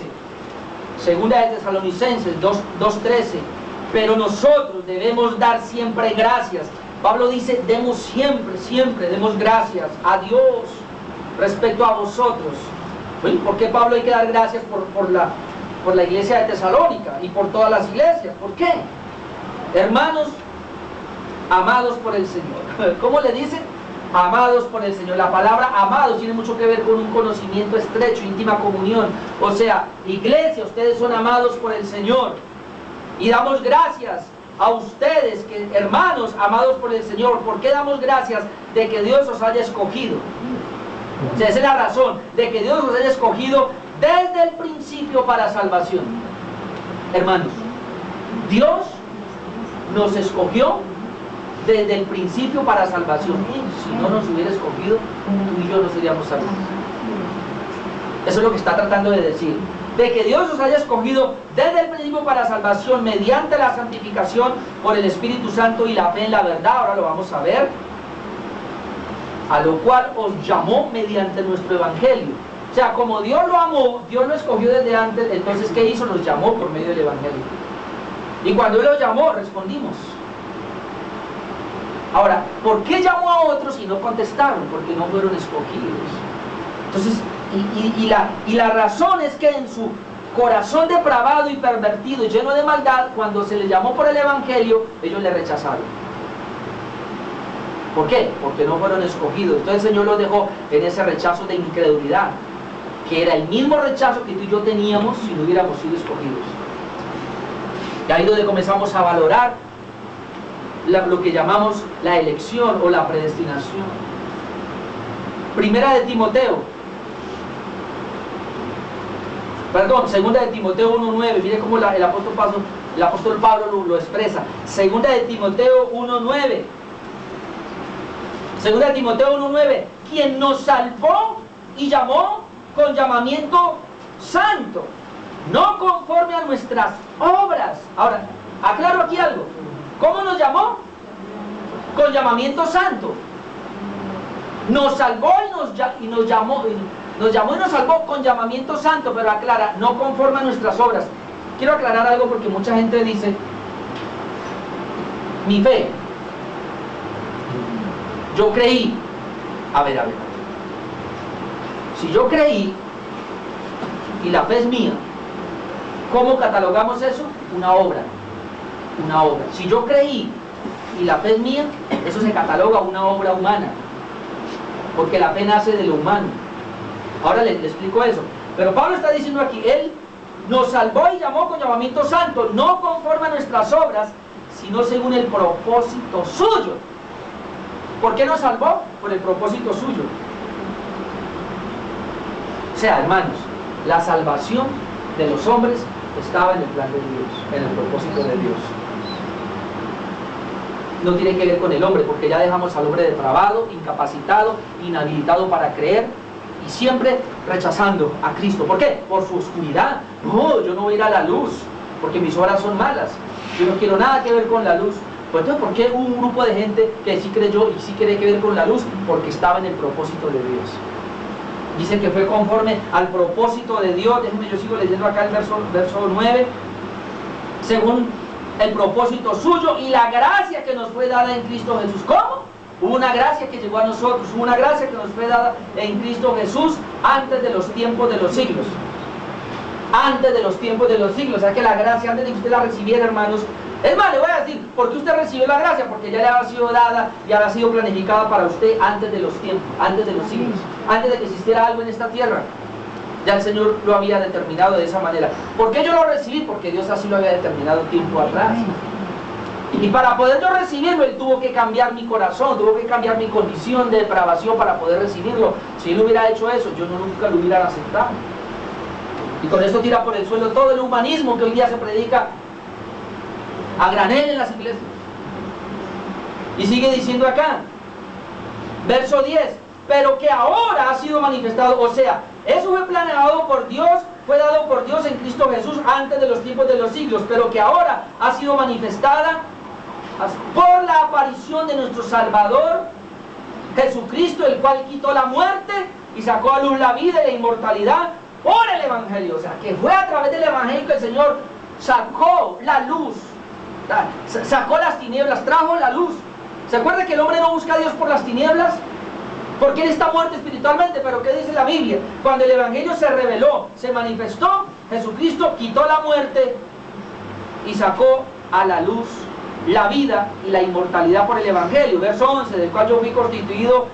Segunda de Tesalonicenses 2:13. Pero nosotros debemos dar siempre gracias. Pablo dice, demos siempre demos gracias a Dios respecto a vosotros. ¿Por qué Pablo hay que dar gracias por la iglesia de Tesalónica y por todas las iglesias? ¿Por qué? Hermanos, amados por el Señor. ¿Cómo le dicen? Amados por el Señor. La palabra amados tiene mucho que ver con un conocimiento estrecho, íntima comunión. O sea, iglesia, ustedes son amados por el Señor. Y damos gracias a ustedes, hermanos amados por el Señor. ¿Por qué damos gracias? De que Dios os haya escogido. O sea, esa es la razón, de que Dios os haya escogido desde el principio para salvación. Hermanos, Dios nos escogió desde el principio para salvación. Y si no nos hubiera escogido, tú y yo no seríamos salvos. Eso es lo que está tratando de decir. De que Dios os haya escogido desde el principio para salvación, mediante la santificación por el Espíritu Santo y la fe en la verdad. Ahora lo vamos a ver. A lo cual os llamó mediante nuestro Evangelio. O sea, como Dios lo amó, Dios lo escogió desde antes. Entonces, ¿qué hizo? Nos llamó por medio del Evangelio. Y cuando Él los llamó, respondimos. Ahora, ¿por qué llamó a otros y no contestaron? Porque no fueron escogidos. Entonces, y la razón es que en su corazón depravado y pervertido, lleno de maldad, cuando se les llamó por el Evangelio, ellos le rechazaron. ¿Por qué? Porque no fueron escogidos. Entonces el Señor los dejó en ese rechazo de incredulidad, que era el mismo rechazo que tú y yo teníamos si no hubiéramos sido escogidos. Y ahí es donde comenzamos a valorar lo que llamamos la elección o la predestinación. Segunda de Timoteo 1:9. Mire cómo el apóstol Pablo lo expresa. Segunda de Timoteo 1:9. Segunda de Timoteo 1:9. Quien nos salvó y llamó con llamamiento santo, no conforme a nuestras obras. Ahora, aclaro aquí algo. ¿Cómo nos llamó? Con llamamiento santo. Nos salvó y nos llamó y nos salvó con llamamiento santo, pero aclara, no conforme a nuestras obras. Quiero aclarar algo porque mucha gente dice, mi fe, yo creí. A ver. Si yo creí y la fe es mía, ¿cómo catalogamos eso? Una obra. Si yo creí y la fe es mía, eso se cataloga una obra humana, porque la fe nace de lo humano. Ahora le explico eso. Pero Pablo está diciendo aquí, Él nos salvó y llamó con llamamiento santo, no conforme a nuestras obras, sino según el propósito suyo. ¿Por qué nos salvó? Por el propósito suyo. O sea, hermanos, la salvación de los hombres estaba en el plan de Dios, en el propósito de Dios. No tiene que ver con el hombre, porque ya dejamos al hombre depravado, incapacitado, inhabilitado para creer y siempre rechazando a Cristo. ¿Por qué? Por su oscuridad. No, yo no voy a ir a la luz porque mis obras son malas. Yo no quiero nada que ver con la luz. Pues entonces, ¿por qué hubo un grupo de gente que sí creyó y sí quiere que ver con la luz? Porque estaba en el propósito de Dios. Dice que fue conforme al propósito de Dios. Déjenme, yo sigo leyendo acá el verso 9. Según el propósito suyo y la gracia que nos fue dada en Cristo Jesús. ¿Cómo? Hubo una gracia que llegó a nosotros, hubo una gracia que nos fue dada en Cristo Jesús antes de los tiempos de los siglos. Antes de los tiempos de los siglos. O sea que la gracia, antes de que usted la recibiera, hermanos. Es más, le voy a decir, ¿por qué usted recibió la gracia? Porque ya le había sido dada, ya había sido planificada para usted antes de los tiempos, antes de los siglos, antes de que existiera algo en esta tierra. Ya el Señor lo había determinado de esa manera. ¿Por qué yo lo recibí? Porque Dios así lo había determinado tiempo atrás. Y para poder yo recibirlo, Él tuvo que cambiar mi corazón, tuvo que cambiar mi condición de depravación para poder recibirlo. Si Él hubiera hecho eso, yo nunca lo hubiera aceptado. Y con esto tira por el suelo todo el humanismo que hoy día se predica a granel en las iglesias. Y sigue diciendo acá, verso 10, pero que ahora ha sido manifestado, o sea, eso fue planeado por Dios, fue dado por Dios en Cristo Jesús antes de los tiempos de los siglos, pero que ahora ha sido manifestada por la aparición de nuestro Salvador Jesucristo, el cual quitó la muerte y sacó a luz la vida y la inmortalidad por el Evangelio. O sea, que fue a través del Evangelio que el Señor sacó la luz, sacó las tinieblas, trajo la luz. ¿Se acuerda que el hombre no busca a Dios por las tinieblas? Porque él está muerto espiritualmente. Pero ¿qué dice la Biblia? Cuando el Evangelio se reveló, se manifestó, Jesucristo quitó la muerte y sacó a la luz la vida y la inmortalidad por el Evangelio. Verso 11, del cual yo fui constituido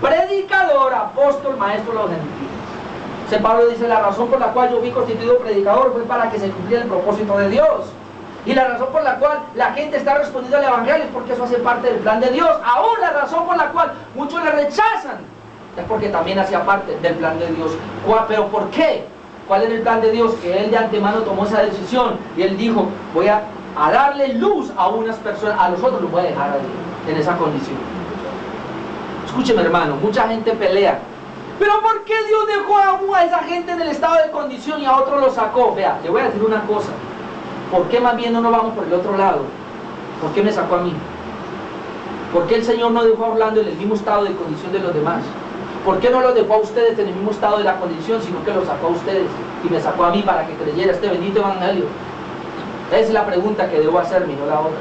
predicador, apóstol, maestro de los gentiles. Pablo dice: la razón por la cual yo fui constituido predicador fue para que se cumpliera el propósito de Dios. Y la razón por la cual la gente está respondiendo al Evangelio es porque eso hace parte del plan de Dios. Aún la razón por la cual muchos le rechazan es porque también hacía parte del plan de Dios. ¿Pero por qué? ¿Cuál era el plan de Dios? Que Él de antemano tomó esa decisión y Él dijo: voy a darle luz a unas personas, a los otros los voy a dejar ahí, en esa condición. Escúcheme, hermano, mucha gente pelea: pero ¿por qué Dios dejó a esa gente en el estado de condición y a otros lo sacó? Vea, le voy a decir una cosa: ¿por qué más bien no nos vamos por el otro lado? ¿Por qué me sacó a mí? ¿Por qué el Señor no dejó a Orlando en el mismo estado de condición de los demás? ¿Por qué no los dejó a ustedes en el mismo estado de la condición, sino que los sacó a ustedes y me sacó a mí para que creyera este bendito Evangelio? Esa es la pregunta que debo hacerme, no la otra.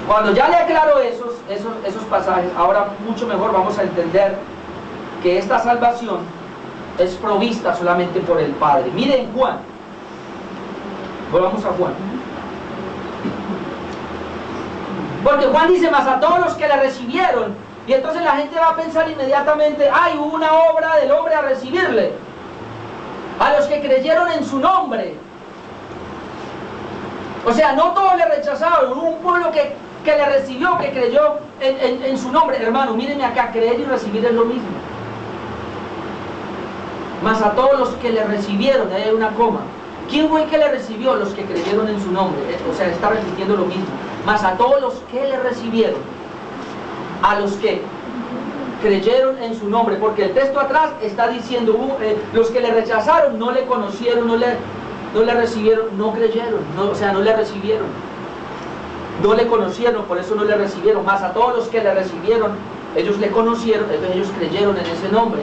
Cuando ya le aclaro esos pasajes, ahora mucho mejor vamos a entender que esta salvación es provista solamente por el Padre. Miren Juan. Volvamos a Juan. Porque Juan dice: mas a todos los que le recibieron. Y entonces la gente va a pensar inmediatamente: ay, hubo una obra del hombre a recibirle. A los que creyeron en su nombre. O sea, no todos le rechazaron. Hubo un pueblo que le recibió, que creyó en su nombre. Hermano, mírenme acá: creer y recibir es lo mismo. Mas a todos los que le recibieron, ahí hay una coma. ¿Quién fue el que le recibió? Los que creyeron en su nombre. O sea, está repitiendo lo mismo. Mas a todos los que le recibieron, a los que creyeron en su nombre, porque el texto atrás está diciendo: los que le rechazaron no le conocieron, no le recibieron, no creyeron, no le recibieron, no le conocieron, por eso no le recibieron. Mas a todos los que le recibieron, ellos le conocieron, entonces ellos creyeron en ese nombre.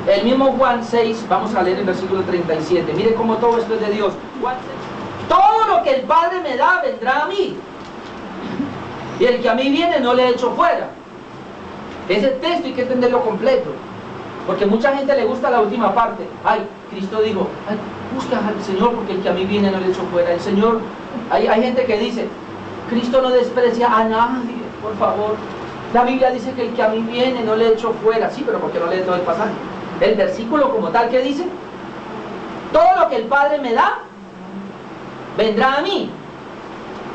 El mismo Juan 6, vamos a leer el versículo 37. Mire cómo todo esto es de Dios. Juan 6, todo lo que el Padre me da vendrá a mí, y el que a mí viene no le echo fuera. Ese texto hay que entenderlo completo, porque mucha gente le gusta la última parte. Ay, Cristo dijo: ay, busca al Señor, porque el que a mí viene no le echo fuera. El Señor, hay gente que dice: Cristo no desprecia a nadie, por favor. La Biblia dice que el que a mí viene no le echo fuera. Sí, pero ¿por qué no lee todo el pasaje? El versículo como tal, ¿qué dice? Todo lo que el Padre me da vendrá a mí,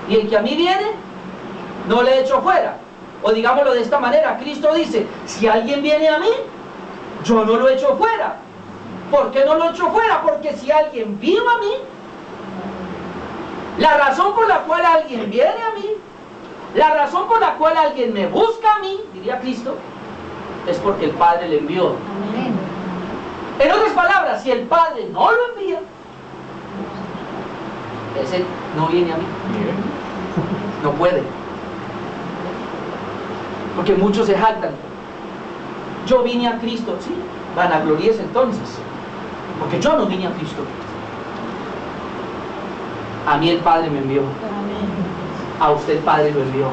y el que a mí viene no le echo fuera. O digámoslo de esta manera: Cristo dice: si alguien viene a mí, yo no lo echo fuera. ¿Por qué no lo echo fuera? Porque si alguien vino a mí, la razón por la cual alguien viene a mí, la razón por la cual alguien me busca a mí, diría Cristo, es porque el Padre le envió. Amén. En otras palabras, si el Padre no lo envía, ese no viene a mí. No puede. Porque muchos se jactan: yo vine a Cristo. Sí, vanagloríese entonces, porque yo no vine a Cristo. A mí el Padre me envió. A usted el Padre lo envió.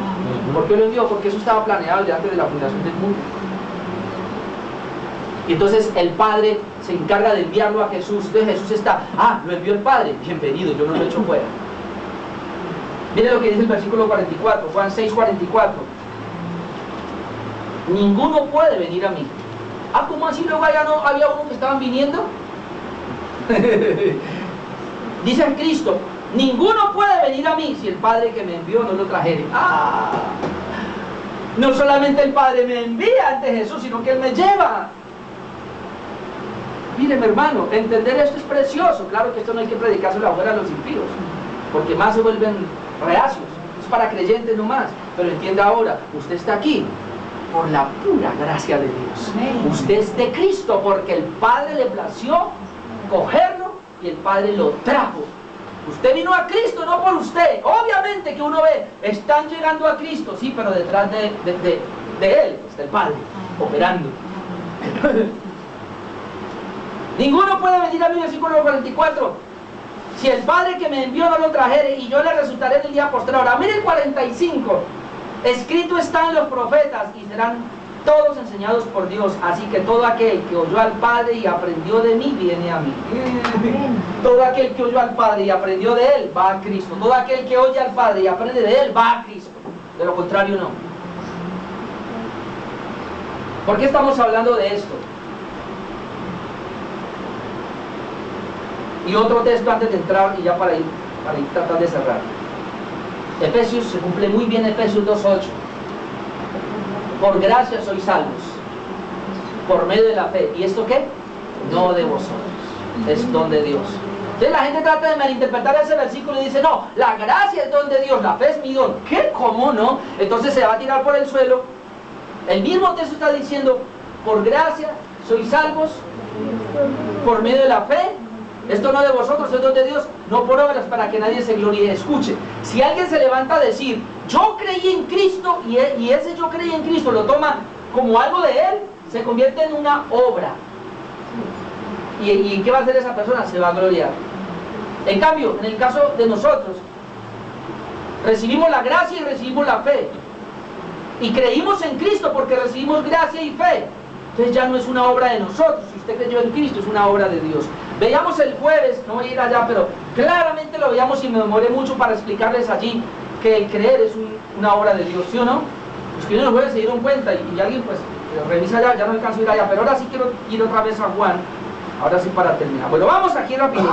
¿Por qué lo envió? Porque eso estaba planeado desde antes de la fundación del mundo. Y entonces el Padre se encarga de enviarlo a Jesús. Entonces Jesús está: lo envió el Padre, bienvenido, yo no lo echo fuera. Mire lo que dice el versículo 44, Juan 6, 44. Ninguno puede venir a mí. ¿Cómo así? Luego no había uno que estaban viniendo. Dice Cristo: ninguno puede venir a mí si el Padre que me envió no lo trajere. No solamente el Padre me envía ante Jesús, sino que Él me lleva. Mire, mi hermano, entender esto es precioso. Claro que esto no hay que predicárselo afuera a los impíos, porque más se vuelven reacios. Es para creyentes nomás. Pero entienda ahora: usted está aquí por la pura gracia de Dios. Usted es de Cristo porque el Padre le plació cogerlo y el Padre lo trajo. Usted vino a Cristo, no por usted. Obviamente que uno ve, están llegando a Cristo, sí, pero detrás de Él está el Padre operando. Ninguno puede venir a mí, versículo 44, si el Padre que me envió no lo trajere, y yo le resultaré en el día postrero. Ahora, mire el 45, escrito está en los profetas, y serán todos enseñados por Dios, así que todo aquel que oyó al Padre y aprendió de mí, viene a mí. Todo aquel que oyó al Padre y aprendió de Él, va a Cristo. Todo aquel que oye al Padre y aprende de Él, va a Cristo. De lo contrario, no. ¿Por qué estamos hablando de esto? Y otro texto antes de entrar, y ya para ir tratar de cerrar. Efesios, se cumple muy bien Efesios 2:8. Por gracia sois salvos, por medio de la fe. ¿Y esto qué? No de vosotros, es don de Dios. Entonces la gente trata de malinterpretar ese versículo y dice, no, la gracia es don de Dios, la fe es mi don. ¿Qué? ¿Cómo no? Entonces se va a tirar por el suelo. El mismo texto está diciendo, por gracia sois salvos, por medio de la fe. Esto no de vosotros, es don de Dios, no por obras para que nadie se gloríe. Escuche, si alguien se levanta a decir, yo creí en Cristo, y ese yo creí en Cristo lo toma como algo de Él, se convierte en una obra. ¿Y en qué va a hacer esa persona? Se va a gloriar. En cambio, en el caso de nosotros, recibimos la gracia y recibimos la fe. Y creímos en Cristo porque recibimos gracia y fe. Entonces ya no es una obra de nosotros. Si usted creyó en Cristo, es una obra de Dios. Veíamos el jueves, no voy a ir allá, pero claramente lo veíamos y me demoré mucho para explicarles allí que el creer es una obra de Dios, ¿sí o no? Los que no el jueves se dieron cuenta y alguien pues revisa allá, ya no alcanzo a ir allá, pero ahora sí quiero ir otra vez a Juan, ahora sí para terminar. Bueno, vamos aquí rápido,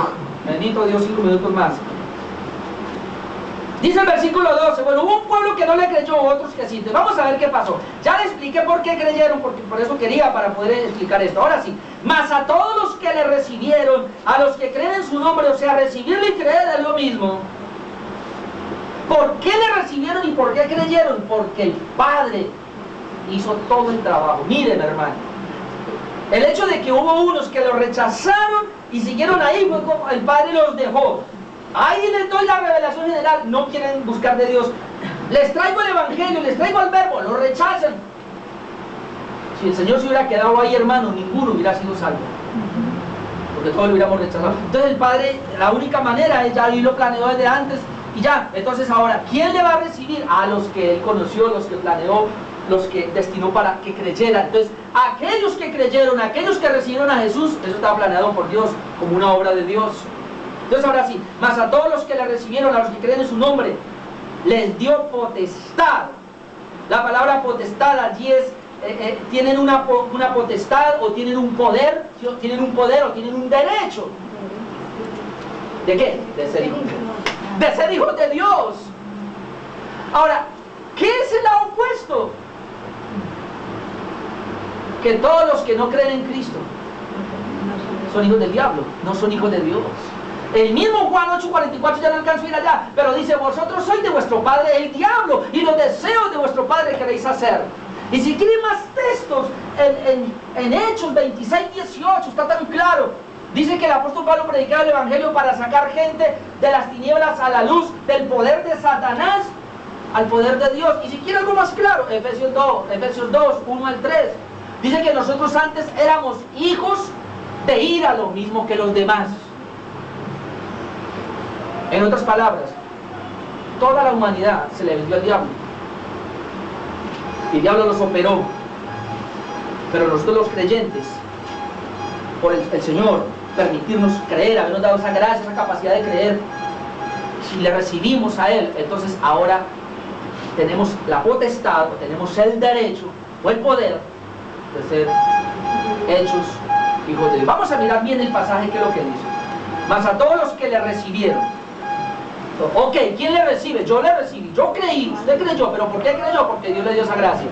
bendito Dios, 5 minutos más. Dice el versículo 12, bueno, hubo un pueblo que no le creyó, otros que sí. Entonces vamos a ver qué pasó. Ya le expliqué por qué creyeron, porque por eso quería, para poder explicar esto. Ahora sí, mas a todos los que le recibieron, a los que creen en su nombre, o sea, recibirle y creer es lo mismo. ¿Por qué le recibieron y por qué creyeron? Porque el Padre hizo todo el trabajo. Miren, hermano, el hecho de que hubo unos que lo rechazaron y siguieron ahí, fue como el Padre los dejó. Ahí les doy la revelación general, no quieren buscar de Dios. Les traigo el Evangelio, les traigo el verbo, lo rechazan. Si el Señor se hubiera quedado ahí, hermano, ninguno hubiera sido salvo. Porque todos lo hubiéramos rechazado. Entonces el Padre, la única manera es ya ahí lo planeó desde antes y ya. Entonces ahora, ¿quién le va a recibir? A los que Él conoció, los que planeó, los que destinó para que creyeran. Entonces, aquellos que creyeron, aquellos que recibieron a Jesús, eso estaba planeado por Dios como una obra de Dios. Entonces ahora sí, mas a todos los que le recibieron, a los que creen en su nombre, les dio potestad. La palabra potestad allí es, tienen una potestad o tienen un poder, o tienen un derecho. ¿De qué? De ser hijos. De ser hijos de Dios. Ahora, ¿qué es el lado opuesto? Que todos los que no creen en Cristo son hijos del diablo, no son hijos de Dios. El mismo Juan 8:44, ya no alcanzo a ir allá, pero dice, vosotros sois de vuestro padre el diablo, y los deseos de vuestro padre queréis hacer. Y si quieren más textos, en Hechos 26:18 está tan claro. Dice que el apóstol Pablo predicaba el Evangelio para sacar gente de las tinieblas a la luz, del poder de Satanás al poder de Dios. Y si quiere algo más claro, Efesios 2, 1 al 3, dice que nosotros antes éramos hijos de ira, lo mismo que los demás. En otras palabras, toda la humanidad se le vendió al diablo. Y el diablo los operó. Pero nosotros los creyentes, por el Señor, permitirnos creer, habernos dado esa gracia, esa capacidad de creer, si le recibimos a Él, entonces ahora tenemos la potestad, o tenemos el derecho, o el poder de ser hechos hijos de Dios. Vamos a mirar bien el pasaje, que es lo que dice. Mas a todos los que le recibieron. Ok, ¿quién le recibe? Yo le recibí, yo creí, usted creyó, pero ¿por qué creyó? Porque Dios le dio esa gracia.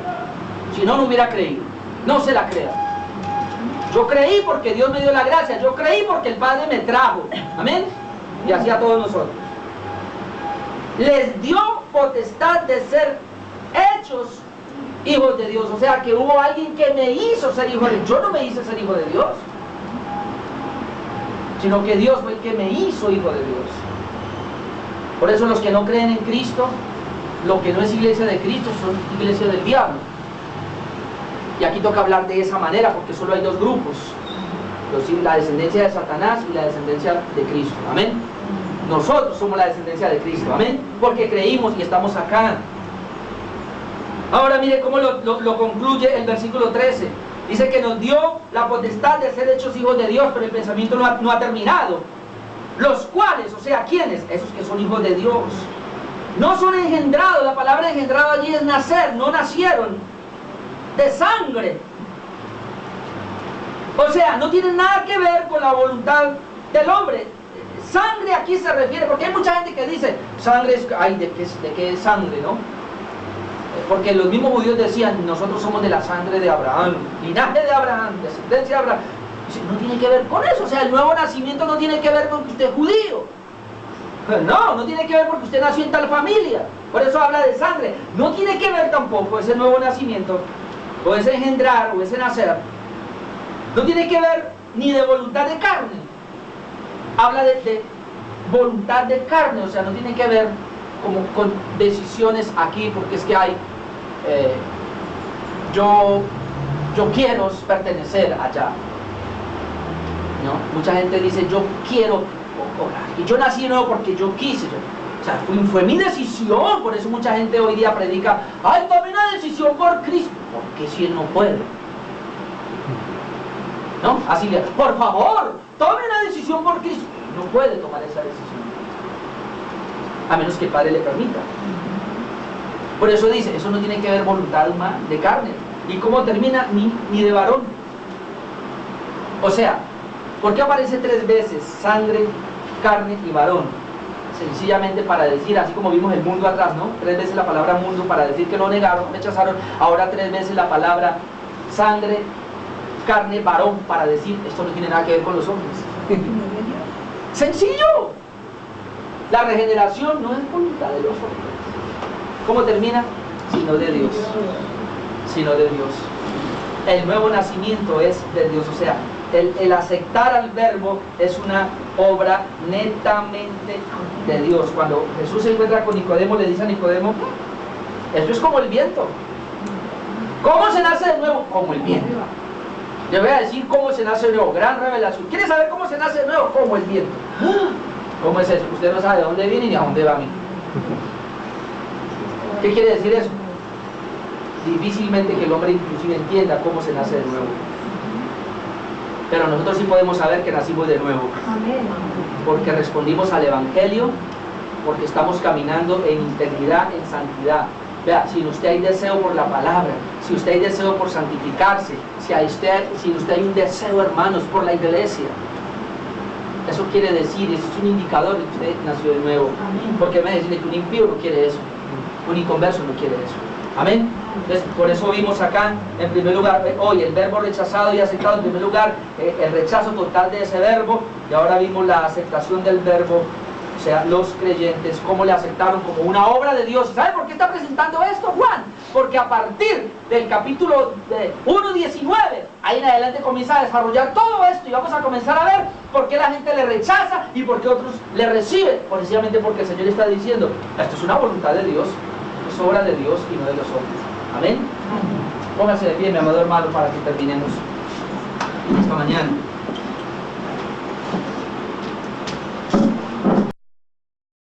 Si no, no hubiera creído. No se la crea. Yo creí porque Dios me dio la gracia, yo creí porque el Padre me trajo. Amén. Y así a todos nosotros. Les dio potestad de ser hechos hijos de Dios. O sea, que hubo alguien que me hizo ser hijo de Dios. Yo no me hice ser hijo de Dios, sino que Dios fue el que me hizo hijo de Dios. Por eso los que no creen en Cristo, lo que no es iglesia de Cristo, son iglesia del diablo. Y aquí toca hablar de esa manera, porque solo hay dos grupos: la descendencia de Satanás y la descendencia de Cristo. Amén. Nosotros somos la descendencia de Cristo. Amén. Porque creímos y estamos acá. Ahora mire cómo lo concluye el versículo 13. Dice que nos dio la potestad de ser hechos hijos de Dios, pero el pensamiento no ha terminado. Los cuales, o sea, ¿quiénes? Esos que son hijos de Dios. No son engendrados. La palabra engendrado allí es nacer. No nacieron de sangre. O sea, no tienen nada que ver con la voluntad del hombre. Sangre aquí se refiere, porque hay mucha gente que dice, sangre es, ay, ¿de qué es sangre, no? Porque los mismos judíos decían, nosotros somos de la sangre de Abraham, linaje de Abraham, descendencia de Abraham. Dice, no tiene que ver con eso. O sea, el nuevo nacimiento no tiene que ver con que usted es judío. No tiene que ver porque usted nació en tal familia. Por eso habla de sangre. No tiene que ver tampoco ese nuevo nacimiento, o ese engendrar, o ese nacer. No tiene que ver ni de voluntad de carne. Habla de voluntad de carne. O sea, no tiene que ver como con decisiones aquí, porque es que hay yo quiero pertenecer allá, ¿no? Mucha gente dice yo quiero orar, y yo nací nuevo porque yo quise, o sea, fue mi decisión. Por eso mucha gente hoy día predica, ay, tome una decisión por Cristo, porque si Él no puede, ¿no? Así le, por favor, tome una decisión por Cristo. No puede tomar esa decisión, a menos que el Padre le permita. Por eso dice, eso no tiene que ver voluntad humana, de carne. ¿Y cómo termina? Ni de varón. O sea, ¿por qué aparece 3 veces sangre, carne y varón? Sencillamente para decir, así como vimos el mundo atrás, ¿no? 3 veces la palabra mundo para decir que lo negaron, rechazaron. Ahora 3 veces la palabra sangre, carne, varón para decir, esto no tiene nada que ver con los hombres. ¡Sencillo! La regeneración no es voluntad de los hombres. ¿Cómo termina? Sino de Dios. Sino de Dios. El nuevo nacimiento es de Dios. O sea, el aceptar al verbo es una obra netamente de Dios. Cuando Jesús se encuentra con Nicodemo, le dice a Nicodemo, esto es como el viento. ¿Cómo se nace de nuevo? Como el viento. Yo voy a decir cómo se nace de nuevo. Gran revelación. ¿Quieres saber cómo se nace de nuevo? Como el viento. ¿Cómo es eso? Usted no sabe de dónde viene ni a dónde va a mí. ¿Qué quiere decir eso? Difícilmente que el hombre inclusive entienda cómo se nace de nuevo. Pero nosotros sí podemos saber que nacimos de nuevo. Porque respondimos al Evangelio, porque estamos caminando en integridad, en santidad. Vea, si usted hay deseo por la palabra, si usted hay deseo por santificarse, si usted hay un deseo, hermanos, por la iglesia, eso quiere decir, eso es un indicador de que usted nació de nuevo. Porque me dicen que un impío no quiere eso, un inconverso no quiere eso. Amén. Entonces, por eso vimos acá, en primer lugar, hoy el verbo rechazado y aceptado. En primer lugar, el rechazo total de ese verbo, y ahora vimos la aceptación del verbo. O sea, los creyentes, cómo le aceptaron como una obra de Dios. ¿Sabe por qué está presentando esto, Juan? Porque a partir del capítulo 1:19, ahí en adelante comienza a desarrollar todo esto, y vamos a comenzar a ver por qué la gente le rechaza y por qué otros le reciben. Precisamente porque el Señor está diciendo, esto es una voluntad de Dios, es obra de Dios y no de los hombres. Amén. Póngase de pie, mi amado hermano, para que terminemos esta mañana.